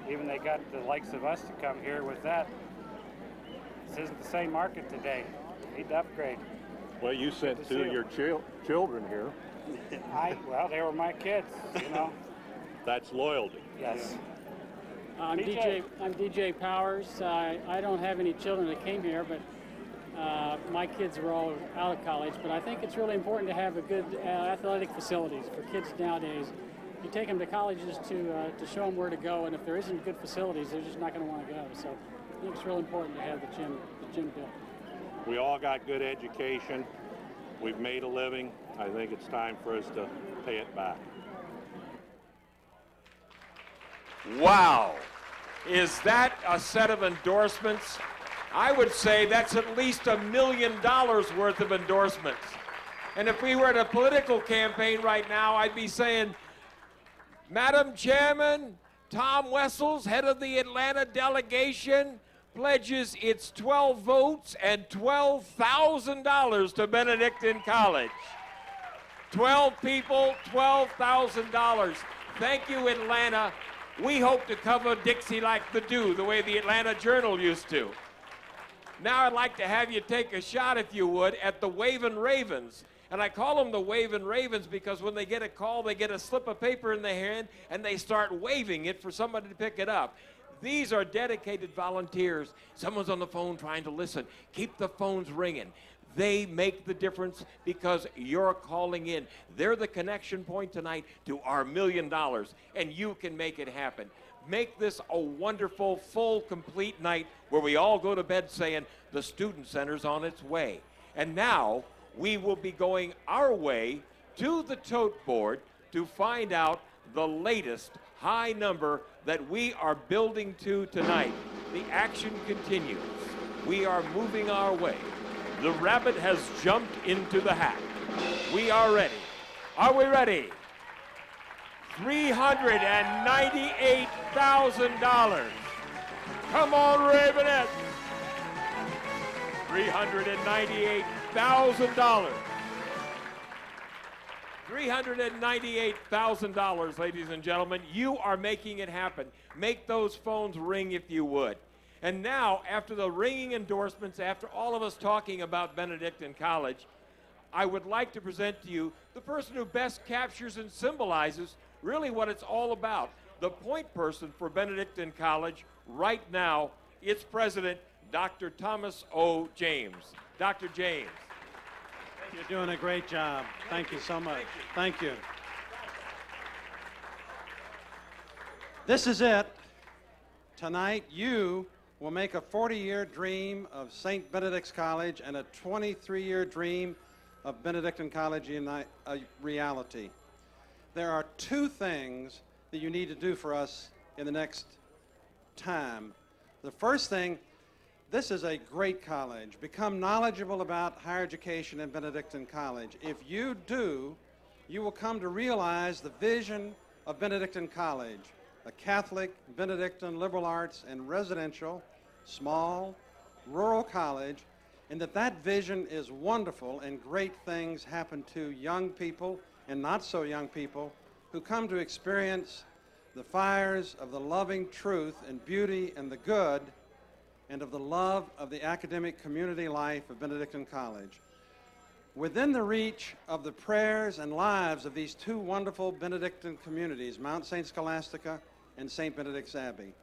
I: Even they got the likes of us to come here with that. This isn't the same market today. Need to upgrade.
G: Well, you sent two of your children here.
I: Well, they were my kids, you know.
G: That's loyalty.
I: Yes.
J: I'm DJ Powers. I don't have any children that came here, but my kids were all out of college. But I think it's really important to have a good athletic facilities for kids nowadays. You take them to colleges to show them where to go, and if there isn't good facilities, they're just not going to want to go. So I think it's really important to have the gym built.
G: We all got good education. We've made a living. I think it's time for us to pay it back.
B: Wow. Is that a set of endorsements? I would say that's at least $1 million worth of endorsements. And if we were at a political campaign right now, I'd be saying, Madam Chairman, Tom Wessels, head of the Atlanta delegation, pledges its 12 votes and $12,000 to Benedictine College. 12 people, $12,000. Thank you, Atlanta. We hope to cover Dixie like the Dew, the way the Atlanta Journal used to. Now I'd like to have you take a shot, if you would, at the Wavin' Ravens. And I call them the Wavin' Ravens because when they get a call, they get a slip of paper in their hand and they start waving it for somebody to pick it up. These are dedicated volunteers. Someone's on the phone trying to listen. Keep the phones ringing. They make the difference because you're calling in. They're the connection point tonight to our $1 million, and you can make it happen. Make this a wonderful, full, complete night where we all go to bed saying the Student Center's on its way. And now we will be going our way to the tote board to find out the latest high number that we are building to tonight. The action continues. We are moving our way. The rabbit has jumped into the hat. We are ready. Are we ready? $398,000. Come on, Ravenette. $398,000. $398,000, ladies and gentlemen. You are making it happen. Make those phones ring if you would. And now, after the ringing endorsements, after all of us talking about Benedictine College, I would like to present to you the person who best captures and symbolizes really what it's all about. The point person for Benedictine College right now, its president, Dr. Thomas O. James. Dr. James.
X: You're doing a great job. Thank you so much. Thank you. This is it. Tonight, you will make a 40-year dream of St. Benedict's College and a 23-year dream of Benedictine College a reality. There are two things that you need to do for us in the next time. The first thing, this is a great college. Become knowledgeable about higher education in Benedictine College. If you do, you will come to realize the vision of Benedictine College, a Catholic, Benedictine, liberal arts, and residential, small, rural college, and that vision is wonderful and great things happen to young people and not so young people who come to experience the fires of the loving truth and beauty and the good and of the love of the academic community life of Benedictine College. Within the reach of the prayers and lives of these two wonderful Benedictine communities, Mount St. Scholastica and St. Benedict's Abbey,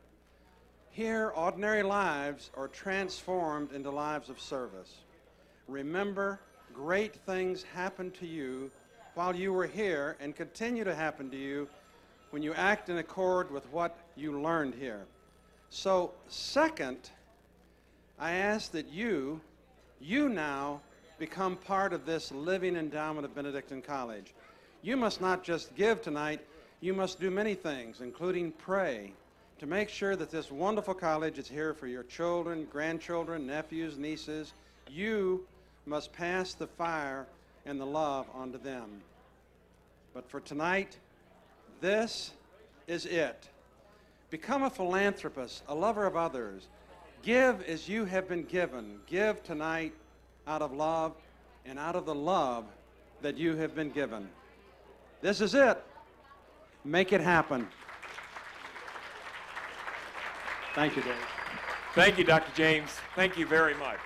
X: here ordinary lives are transformed into lives of service. Remember, great things happened to you while you were here and continue to happen to you when you act in accord with what you learned here. So, second, I ask that you now become part of this living endowment of Benedictine College. You must not just give tonight, you must do many things, including pray, to make sure that this wonderful college is here for your children, grandchildren, nephews, nieces. You must pass the fire and the love on to them. But for tonight, this is it. Become a philanthropist, a lover of others. Give as you have been given. Give tonight out of love and out of the love that you have been given. This is it. Make it happen. Thank you, Dave.
B: Thank you, Dr. James. Thank you very much.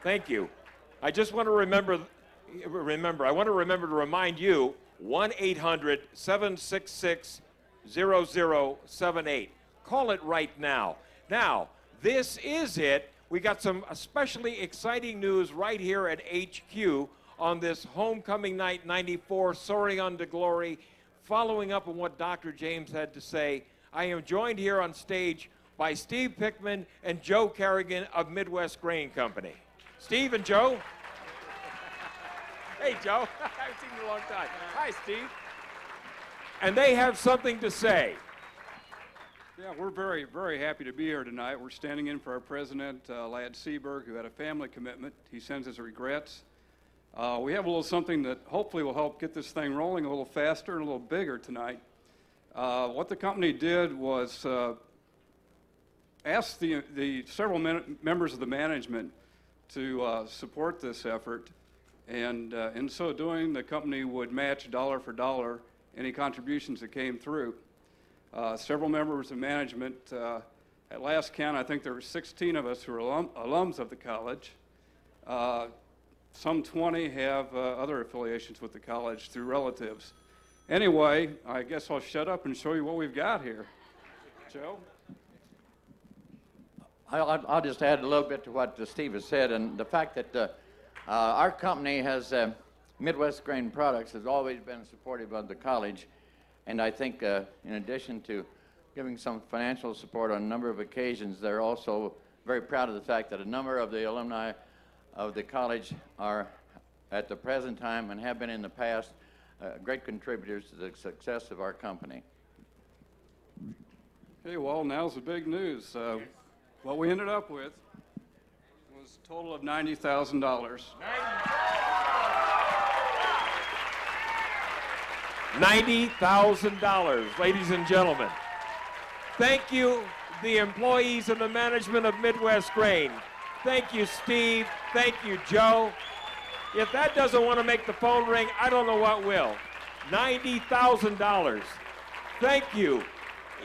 B: Thank you. I just want to remember to remind you, 1-800-766-0078. Call it right now. Now, this is it. We got some especially exciting news right here at HQ on this Homecoming Night 94, Soaring On To Glory. Following up on what Dr. James had to say, I am joined here on stage by Steve Pickman and Joe Kerrigan of Midwest Grain Company. Steve and Joe. Hey, Joe. I haven't seen you in a long time. Hi, Steve. And they have something to say.
K: Yeah, we're very, very happy to be here tonight. We're standing in for our president, Ladd Seaberg, who had a family commitment. He sends his regrets. We have a little something that hopefully will help get this thing rolling a little faster and a little bigger tonight. What the company did was ask the several members of the management to support this effort, and in so doing, the company would match dollar for dollar any contributions that came through. Several members of management, at last count, I think there were 16 of us who are alums of the college. Some 20 have other affiliations with the college through relatives. Anyway, I guess I'll shut up and show you what we've got here. Joe?
L: I'll just add a little bit to what Steve has said, and the fact that our company has Midwest Grain Products has always been supportive of the college, and I think in addition to giving some financial support on a number of occasions, they're also very proud of the fact that a number of the alumni of the college are at the present time and have been in the past great contributors to the success of our company.
K: Okay, well, now's the big news. What we ended up with was a total of $90,000.
B: $90,000, ladies and gentlemen. Thank you, the employees and the management of Midwest Grain. Thank you, Steve. Thank you, Joe. If that doesn't want to make the phone ring, I don't know what will. $90,000. Thank you.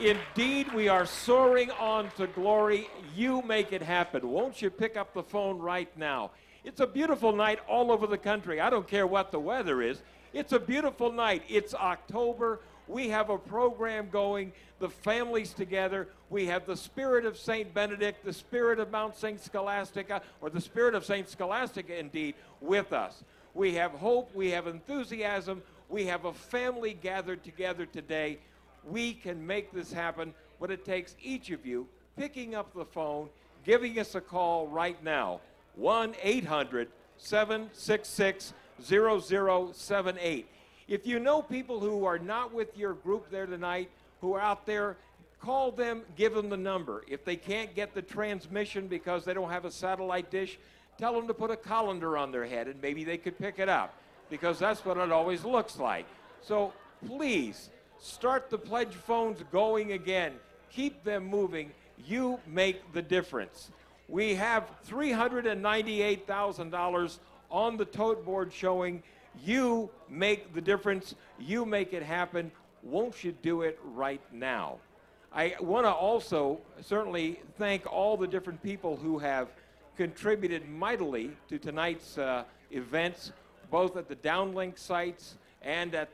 B: Indeed, we are soaring on to glory. You make it happen. Won't you pick up the phone right now? It's a beautiful night all over the country. I don't care what the weather is. It's a beautiful night. It's October. We have a program going, the families together. We have the spirit of St. Benedict, the spirit of Mount St. Scholastica, or the spirit of St. Scholastica, indeed, with us. We have hope. We have enthusiasm. We have a family gathered together today. We can make this happen, but it takes each of you picking up the phone, giving us a call right now, 1-800-766-0078. If you know people who are not with your group there tonight, who are out there, call them, give them the number. If they can't get the transmission because they don't have a satellite dish, tell them to put a colander on their head and maybe they could pick it up, because that's what it always looks like. So please, start the pledge phones going again. Keep them moving. You make the difference. We have $398,000 on the tote board showing you make the difference. You make it happen. Won't you do it right now? I want to also certainly thank all the different people who have contributed mightily to tonight's events, both at the downlink sites and at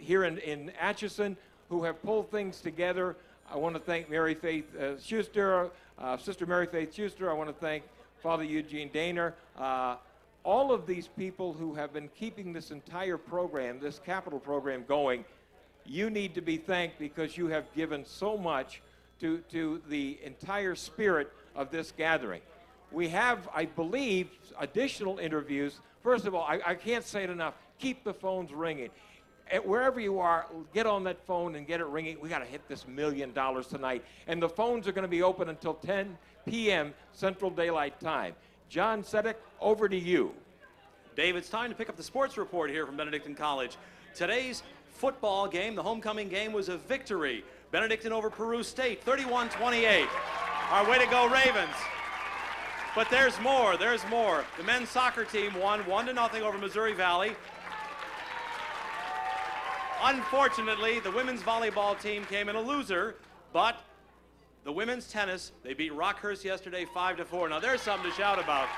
B: here in Atchison, who have pulled things together. I want to thank Mary Faith Schuster, Sister Mary Faith Schuster. I want to thank Father Eugene Daner. All of these people who have been keeping this entire program, this capital program going, you need to be thanked because you have given so much to the entire spirit of this gathering. We have, I believe, additional interviews. First of all, I can't say it enough. Keep the phones ringing. Wherever you are, get on that phone and get it ringing. We got to hit this $1 million tonight. And the phones are going to be open until 10 p.m. Central Daylight Time. John Sedek, over to you.
C: Dave, it's time to pick up the sports report here from Benedictine College. Today's football game, the homecoming game, was a victory. Benedictine over Peru State, 31-28. Our way to go, Ravens. But there's more, there's more. The men's soccer team won 1-0 over Missouri Valley. Unfortunately, the women's volleyball team came in a loser, but the women's tennis, they beat Rockhurst yesterday 5-4. Now there's something to shout about.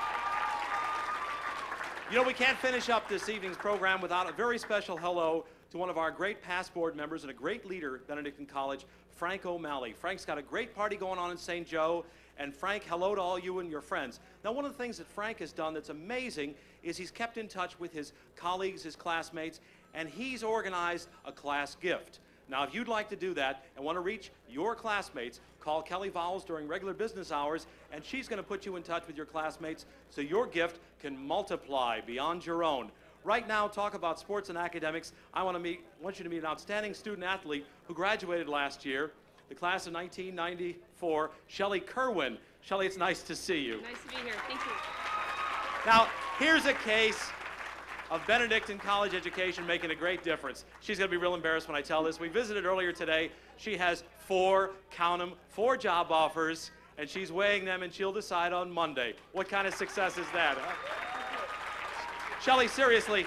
C: You know, we can't finish up this evening's program without a very special hello to one of our great past board members and a great leader at Benedictine College, Frank O'Malley. Frank's got a great party going on in St. Joe. And Frank, hello to all you and your friends. Now, one of the things that Frank has done that's amazing is he's kept in touch with his colleagues, his classmates, and he's organized a class gift. Now, if you'd like to do that and want to reach your classmates, call Kelly Vowles during regular business hours, and she's going to put you in touch with your classmates so your gift can multiply beyond your own. Right now, talk about sports and academics. I want you to meet an outstanding student athlete who graduated last year, the class of 1994, Shelley Kerwin. Shelley, it's nice to see you.
M: Nice to be here. Thank you.
C: Now, here's a case of Benedictine College education making a great difference. She's going to be real embarrassed when I tell this. We visited earlier today. She has 4 job offers, and she's weighing them, and she'll decide on Monday. What kind of success is that, huh? Shelley, seriously,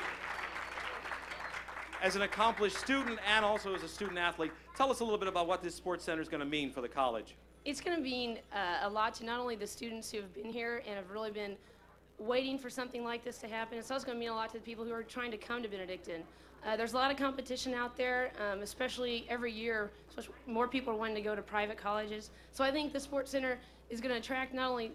C: as an accomplished student and also as a student athlete, tell us a little bit about what this sports center is going to mean for the college.
M: It's going to mean a lot to not only the students who have been here and have really been waiting for something like this to happen. It's also going to mean a lot to the people who are trying to come to Benedictine. There's a lot of competition out there, especially every year. More people are wanting to go to private colleges. So I think the Sports Center is going to attract not only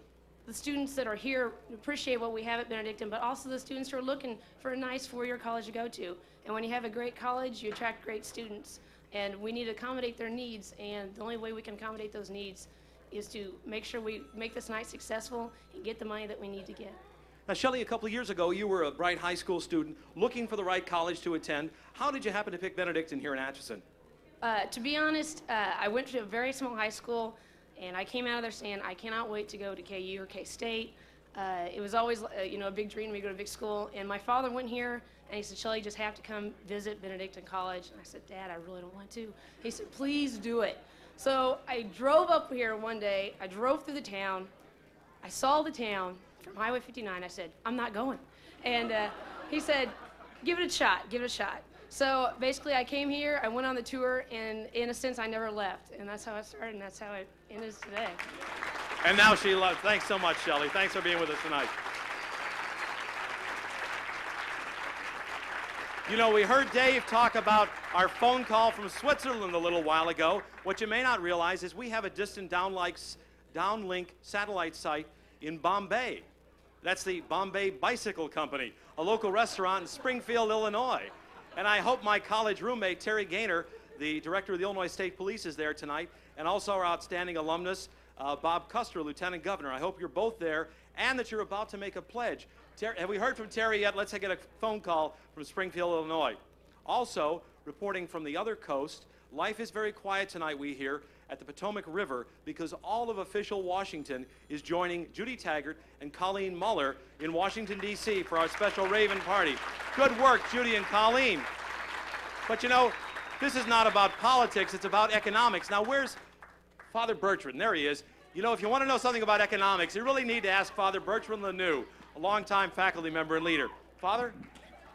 M: the students that are here who appreciate what we have at Benedictine, but also the students who are looking for a nice 4-year college to go to. And when you have a great college, you attract great students. And we need to accommodate their needs, and the only way we can accommodate those needs is to make sure we make this night successful and get the money that we need to get.
C: Now, Shelley, a couple of years ago, you were a bright high school student looking for the right college to attend. How did you happen to pick Benedictine here in Atchison?
M: To be honest, I went to a very small high school, and I came out of there saying, I cannot wait to go to KU or K-State. It was always, a big dream to go to a big school. And my father went here, and he said, Shelley, you just have to come visit Benedictine College. And I said, Dad, I really don't want to. He said, please do it. So I drove up here one day. I drove through the town, I saw the town from Highway 59. I said, I'm not going. And he said, give it a shot, give it a shot. So basically I came here, I went on the tour, and in a sense I never left. And that's how it started, and that's how it ended today.
C: And now she loves. Thanks so much, Shelley. Thanks for being with us tonight. You know, we heard Dave talk about our phone call from Switzerland a little while ago. What you may not realize is we have a distant downlink satellite site in Bombay. That's the Bombay Bicycle Company, a local restaurant in Springfield, Illinois. And I hope my college roommate, Terry Gaynor, the director of the Illinois State Police, is there tonight, and also our outstanding alumnus, Bob Custer, Lieutenant Governor. I hope you're both there and that you're about to make a pledge. Have we heard from Terry yet? Let's get a phone call from Springfield, Illinois. Also, reporting from the other coast, life is very quiet tonight, we hear, at the Potomac River, because all of official Washington is joining Judy Taggart and Colleen Muller in Washington, D.C. for our special Raven party. Good work, Judy and Colleen. But you know, this is not about politics, it's about economics. Now, where's Father Bertrand? There he is. You know, if you want to know something about economics, you really need to ask Father Bertrand Lanou, a longtime faculty member and leader. Father?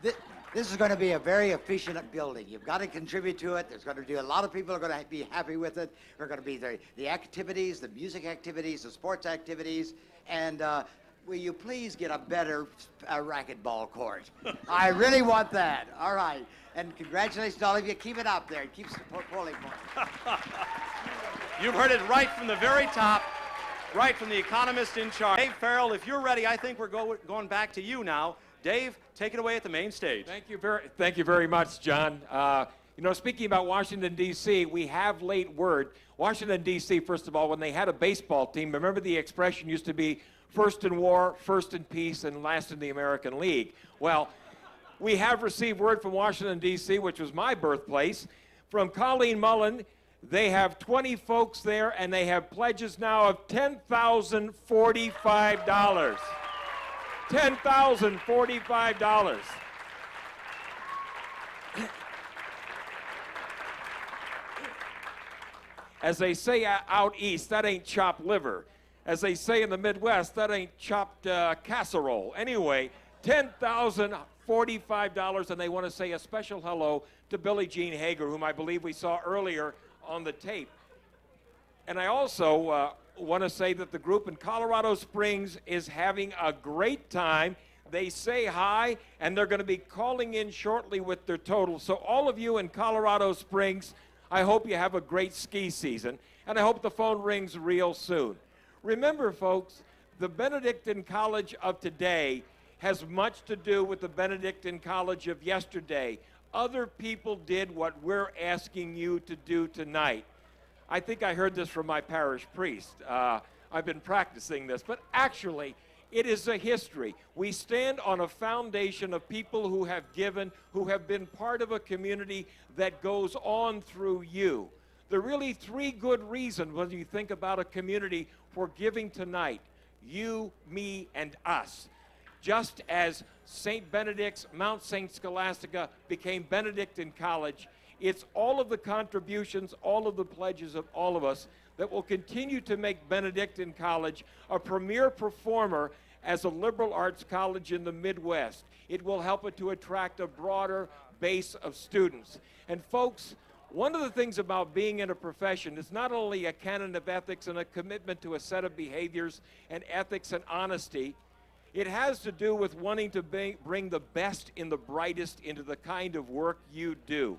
N: This is going to be a very efficient building. You've got to contribute to it. There's going to be a lot of people are going to be happy with it. There are going to be the activities, the music activities, the sports activities, and will you please get a better racquetball court? I really want that. All right. And congratulations to all of you. Keep it up there. Keep pulling for it.
C: You've heard it right from the very top, right from the economist in charge. Dave Farrell, if you're ready, I think we're going back to you now. Dave, take it away at the main stage.
B: Thank you very much, John. You know, speaking about Washington, D.C., we have late word. Washington, D.C., first of all, when they had a baseball team, remember the expression used to be first in war, first in peace, and last in the American League. Well, we have received word from Washington, D.C., which was my birthplace, from Colleen Mullen. They have 20 folks there, and they have pledges now of $10,045. $10,045. As they say out east, that ain't chopped liver. As they say in the Midwest, that ain't chopped casserole. Anyway, $10,045, and they want to say a special hello to Billie Jean Hager, whom I believe we saw earlier on the tape. And I also want to say that the group in Colorado Springs is having a great time. They say hi, and they're going to be calling in shortly with their total. So all of you in Colorado Springs, I hope you have a great ski season, and I hope the phone rings real soon. Remember, folks, the Benedictine College of today has much to do with the Benedictine College of yesterday. Other people did what we're asking you to do tonight. I think I heard this from my parish priest. I've been practicing this, but actually, it is a history. We stand on a foundation of people who have given, who have been part of a community that goes on through you. There are really three good reasons when you think about a community for giving tonight. You, me, and us. Just as St. Benedict's, Mount St. Scholastica became Benedictine College, it's all of the contributions, all of the pledges of all of us that will continue to make Benedictine College a premier performer as a liberal arts college in the Midwest. It will help it to attract a broader base of students. And folks, one of the things about being in a profession is not only a canon of ethics and a commitment to a set of behaviors and ethics and honesty, it has to do with wanting to bring the best and the brightest into the kind of work you do.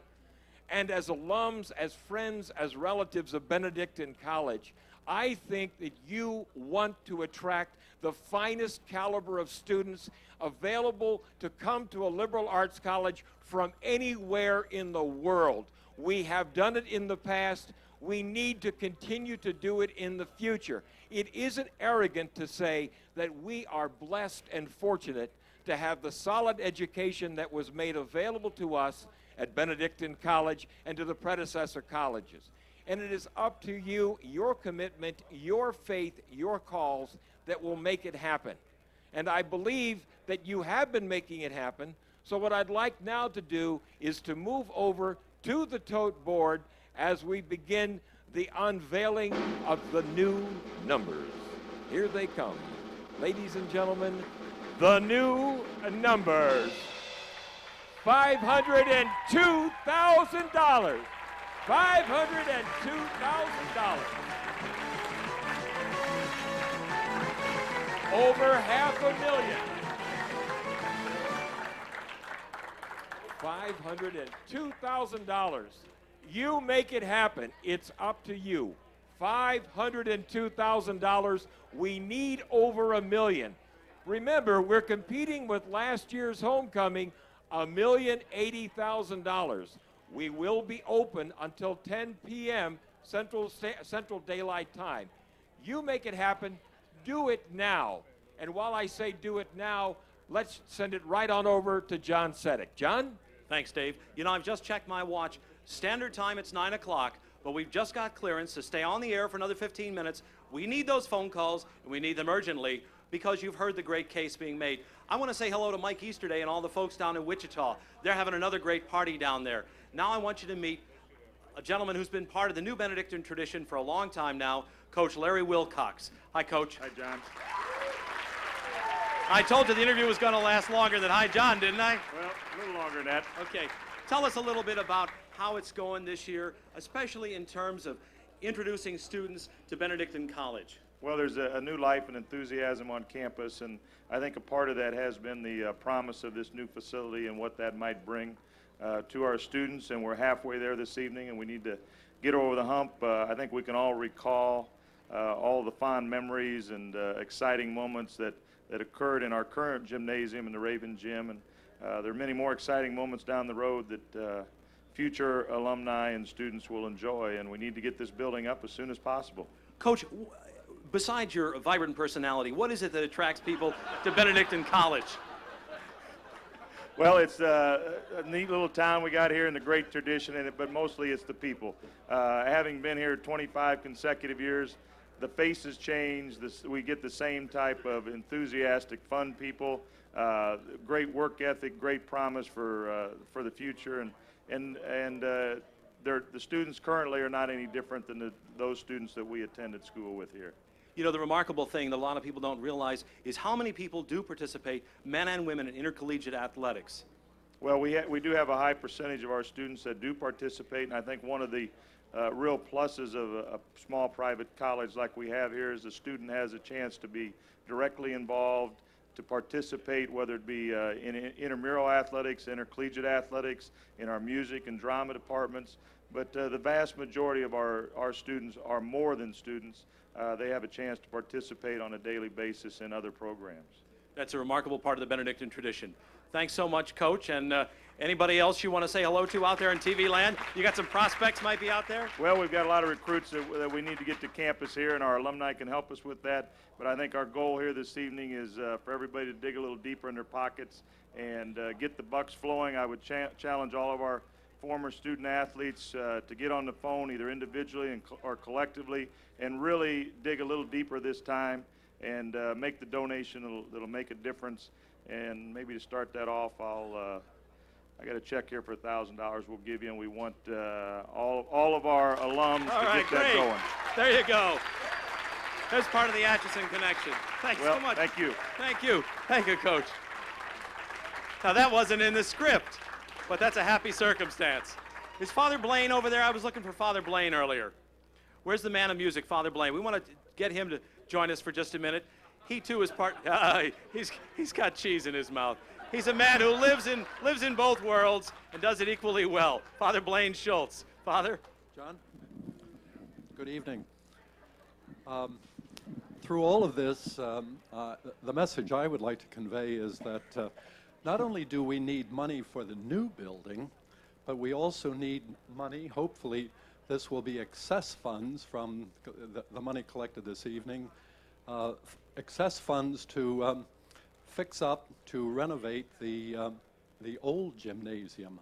B: And as alums, as friends, as relatives of Benedictine College, I think that you want to attract the finest caliber of students available to come to a liberal arts college from anywhere in the world. We have done it in the past. We need to continue to do it in the future. It isn't arrogant to say that we are blessed and fortunate to have the solid education that was made available to us at Benedictine College and to the predecessor colleges. And it is up to you, your commitment, your faith, your calls that will make it happen. And I believe that you have been making it happen. So what I'd like now to do is to move over to the tote board as we begin the unveiling of the new numbers. Here they come. Ladies and gentlemen, the new numbers. $502,000. $502,000. Over $500,000. $502,000. You make it happen. It's up to you. $502,000. We need over $1 million. Remember, we're competing with last year's homecoming, $1,080,000. We will be open until 10 p.m. Central Daylight Time. You make it happen. Do it now. And while I say do it now, let's send it right on over to John Sedek. John?
C: Thanks, Dave. You know, I've just checked my watch. Standard time, it's 9 o'clock, but we've just got clearance to stay on the air for another 15 minutes. We need those phone calls, and we need them urgently, because you've heard the great case being made. I want to say hello to Mike Easterday and all the folks down in Wichita. They're having another great party down there. Now I want you to meet a gentleman who's been part of the new Benedictine tradition for a long time now, Coach Larry Wilcox. Hi, Coach.
O: Hi, John.
C: I told you the interview was going to last longer than hi, John, didn't I?
O: Well, a little longer than that.
C: Okay. Tell us a little bit about how it's going this year, especially in terms of introducing students to Benedictine College.
O: Well, there's a new life and enthusiasm on campus, and I think a part of that has been the promise of this new facility and what that might bring to our students, and we're halfway there this evening, and we need to get over the hump. I think we can all recall all the fond memories and exciting moments that occurred in our current gymnasium in the Raven Gym, and there are many more exciting moments down the road that future alumni and students will enjoy, and we need to get this building up as soon as possible.
C: Coach, besides your vibrant personality, what is it that attracts people to Benedictine College?
O: Well, it's a neat little town we got here and the great tradition in it, but mostly it's the people. Having been here 25 consecutive years, the faces change. We get the same type of enthusiastic, fun people, great work ethic, great promise for the future, and the students currently are not any different than those students that we attended school with here.
C: You know, the remarkable thing that a lot of people don't realize is how many people do participate, men and women, in intercollegiate athletics.
O: Well, we do have a high percentage of our students that do participate, and I think one of the real pluses of a small private college like we have here is the student has a chance to be directly involved, to participate, whether it be in intramural athletics, intercollegiate athletics, in our music and drama departments. But the vast majority of our students are more than students. They have a chance to participate on a daily basis in other programs.
C: That's a remarkable part of the Benedictine tradition. Thanks so much, Coach. And anybody else you want to say hello to out there in TV land? You got some prospects might be out there?
O: Well, we've got a lot of recruits that we need to get to campus here, and our alumni can help us with that. But I think our goal here this evening is for everybody to dig a little deeper in their pockets and get the bucks flowing. I would challenge all of our former student athletes to get on the phone either individually or collectively and really dig a little deeper this time and make the donation that'll make a difference. And maybe to start that off, I got a check here for $1,000 we'll give you, and we want all of our alums to get that going.
C: There you go. That's part of the Atchison connection. Thanks so much.
O: Thank you.
C: Thank you. Thank you, Coach. Now, that wasn't in the script, but that's a happy circumstance. Is Father Blaine over there? I was looking for Father Blaine earlier. Where's the man of music, Father Blaine? We want to get him to join us for just a minute. He, too, is part... he's got cheese in his mouth. He's a man who lives in both worlds and does it equally well. Father Blaine Schultz. Father?
P: John? Good evening. Through all of this, the message I would like to convey is that not only do we need money for the new building, but we also need money. Hopefully, this will be excess funds from the money collected this evening, excess funds to fix up, to renovate the old gymnasium,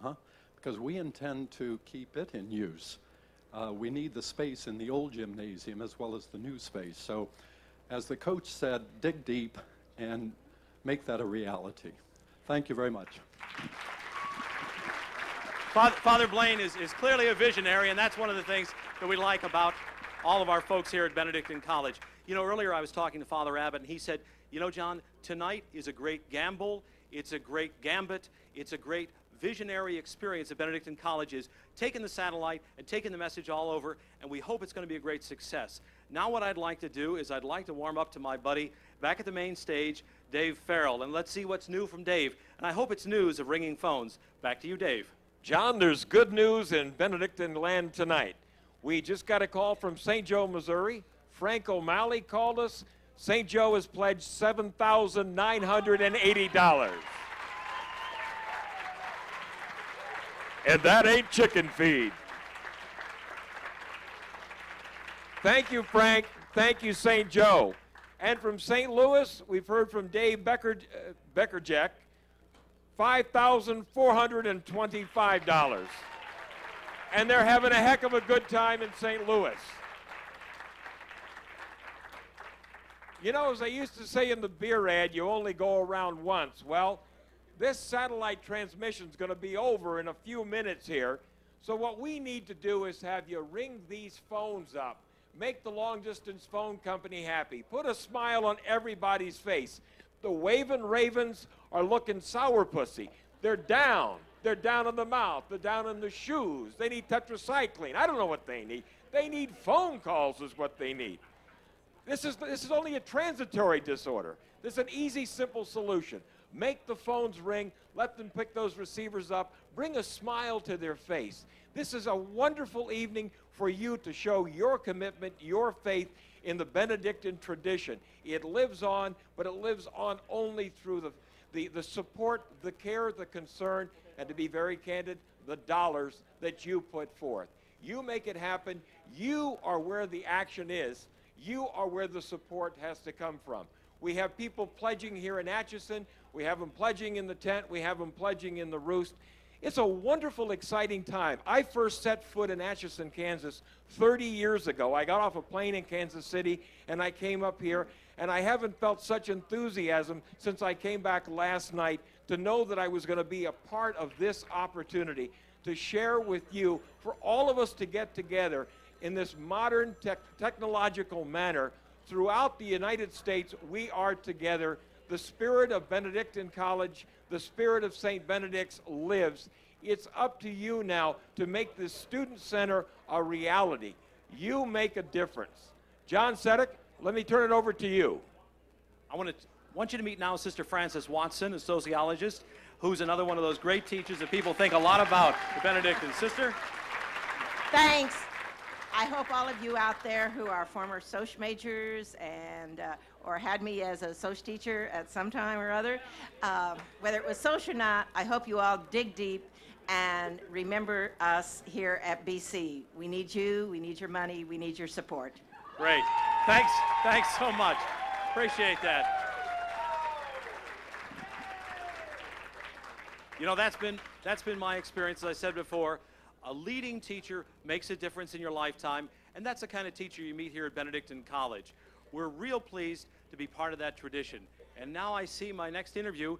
P: because we intend to keep it in use. We need the space in the old gymnasium as well as the new space. So, as the coach said, dig deep and make that a reality. Thank you very much.
C: Father Blaine is clearly a visionary, and that's one of the things that we like about all of our folks here at Benedictine College. You know, earlier I was talking to Father Abbott, and he said, you know, John, tonight is a great gamble, it's a great gambit, it's a great visionary experience at Benedictine College is taking the satellite and taking the message all over, and we hope it's going to be a great success. Now what I'd like to do is I'd like to warm up to my buddy back at the main stage, Dave Farrell, and let's see what's new from Dave. And I hope it's news of ringing phones. Back to you, Dave.
B: John, there's good news in Benedictine land tonight. We just got a call from St. Joe, Missouri. Frank O'Malley called us. St. Joe has pledged $7,980. And that ain't chicken feed. Thank you, Frank. Thank you, St. Joe. And from St. Louis, we've heard from Dave Beckerjack, $5,425. And they're having a heck of a good time in St. Louis. You know, as I used to say in the beer ad, you only go around once. Well, this satellite transmission is going to be over in a few minutes here. So what we need to do is have you ring these phones up. Make the long-distance phone company happy. Put a smile on everybody's face. The waving ravens are looking sourpussy. They're down. They're down in the mouth. They're down in the shoes. They need tetracycline. I don't know what they need. They need phone calls is what they need. This is only a transitory disorder. This is an easy, simple solution. Make the phones ring. Let them pick those receivers up. Bring a smile to their face. This is a wonderful evening for you to show your commitment, your faith in the Benedictine tradition. It lives on, but it lives on only through the support, the care, the concern, and to be very candid, the dollars that you put forth. You make it happen. You are where the action is. You are where the support has to come from. We have people pledging here in Atchison. We have them pledging in the tent. We have them pledging in the roost. It's a wonderful, exciting time. I first set foot in Atchison, Kansas 30 years ago. I got off a plane in Kansas City, and I came up here, and I haven't felt such enthusiasm since I came back last night to know that I was going to be a part of this opportunity to share with you, for all of us to get together in this modern technological manner. Throughout the United States, we are together. The spirit of Benedictine College, the spirit of St. Benedict's lives. It's up to you now to make this student center a reality. You make a difference. John Sedek, let me turn it over to you.
C: I want you to meet now Sister Frances Watson, a sociologist, who's another one of those great teachers that people think a lot about, the Benedictine. Sister?
Q: Thanks. I hope all of you out there who are former Soc majors and or had me as a Soc teacher at some time or other, whether it was Soc or not, I hope you all dig deep and remember us here at BC. We need you, we need your money, we need your support.
C: Great. Thanks so much. Appreciate that. You know, that's been my experience, as I said before. A leading teacher makes a difference in your lifetime, and that's the kind of teacher you meet here at Benedictine College. We're real pleased to be part of that tradition. And now I see my next interview.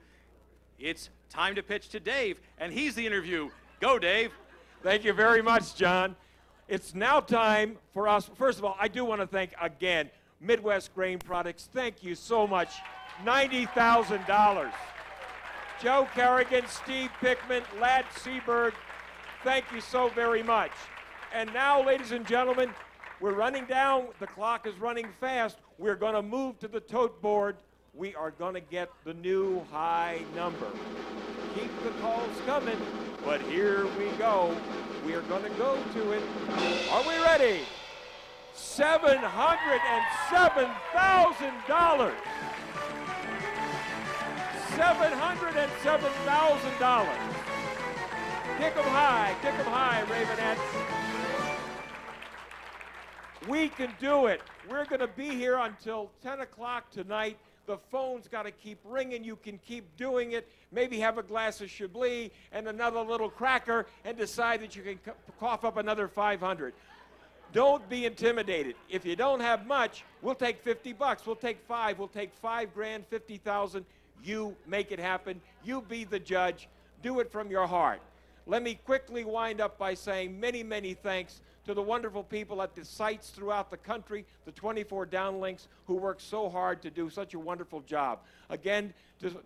C: It's time to pitch to Dave, and he's the interview. Go, Dave.
B: Thank you very much, John. It's now time for us. First of all, I do want to thank again Midwest Grain Products. Thank you so much. $90,000. Joe Kerrigan, Steve Pickman, Ladd Seberg, thank you so very much. And now, ladies and gentlemen, we're running down. The clock is running fast. We're going to move to the tote board. We are going to get the new high number. Keep the calls coming, but here we go. We are going to go to it. Are we ready? $707,000. $707,000. Kick 'em high, Ravenettes. We can do it. We're going to be here until 10 o'clock tonight. The phone's got to keep ringing. You can keep doing it. Maybe have a glass of Chablis and another little cracker and decide that you can cough up another 500. Don't be intimidated. If you don't have much, we'll take $50. We'll take $5. We'll take $5 grand, 50,000. You make it happen. You be the judge. Do it from your heart. Let me quickly wind up by saying many, many thanks to the wonderful people at the sites throughout the country, the 24 downlinks who work so hard to do such a wonderful job. Again,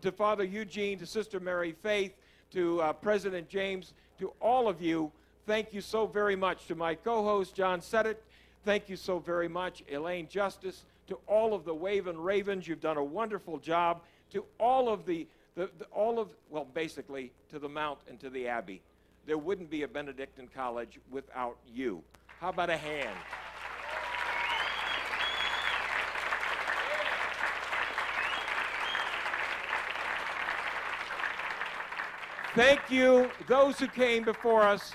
B: to Father Eugene, to Sister Mary Faith, to President James, to all of you, thank you so very much. To my co-host, John Sedit, thank you so very much. Elaine Justice, to all of the Waven Ravens, you've done a wonderful job. To all of well, basically, to the Mount and to the Abbey. There wouldn't be a Benedictine College without you. How about a hand? Thank you, those who came before us,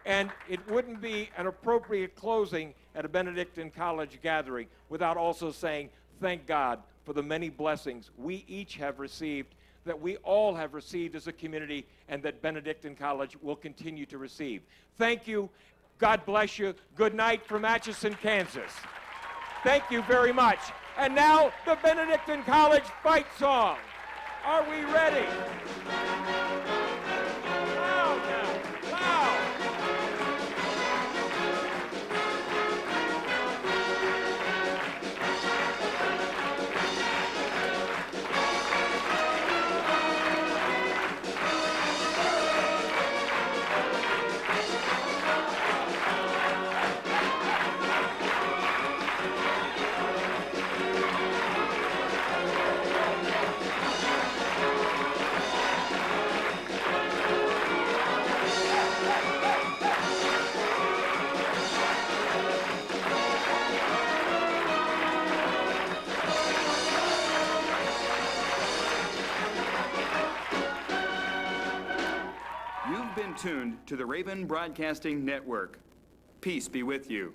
B: and it wouldn't be an appropriate closing at a Benedictine College gathering without also saying thank God for the many blessings we each have received, that we all have received as a community, and that Benedictine College will continue to receive. Thank you. God bless you. Good night from Atchison, Kansas. Thank you very much. And now, the Benedictine College fight song. Are we ready? Loud now. Loud.
R: You've been tuned to the Raven Broadcasting Network. Peace be with you.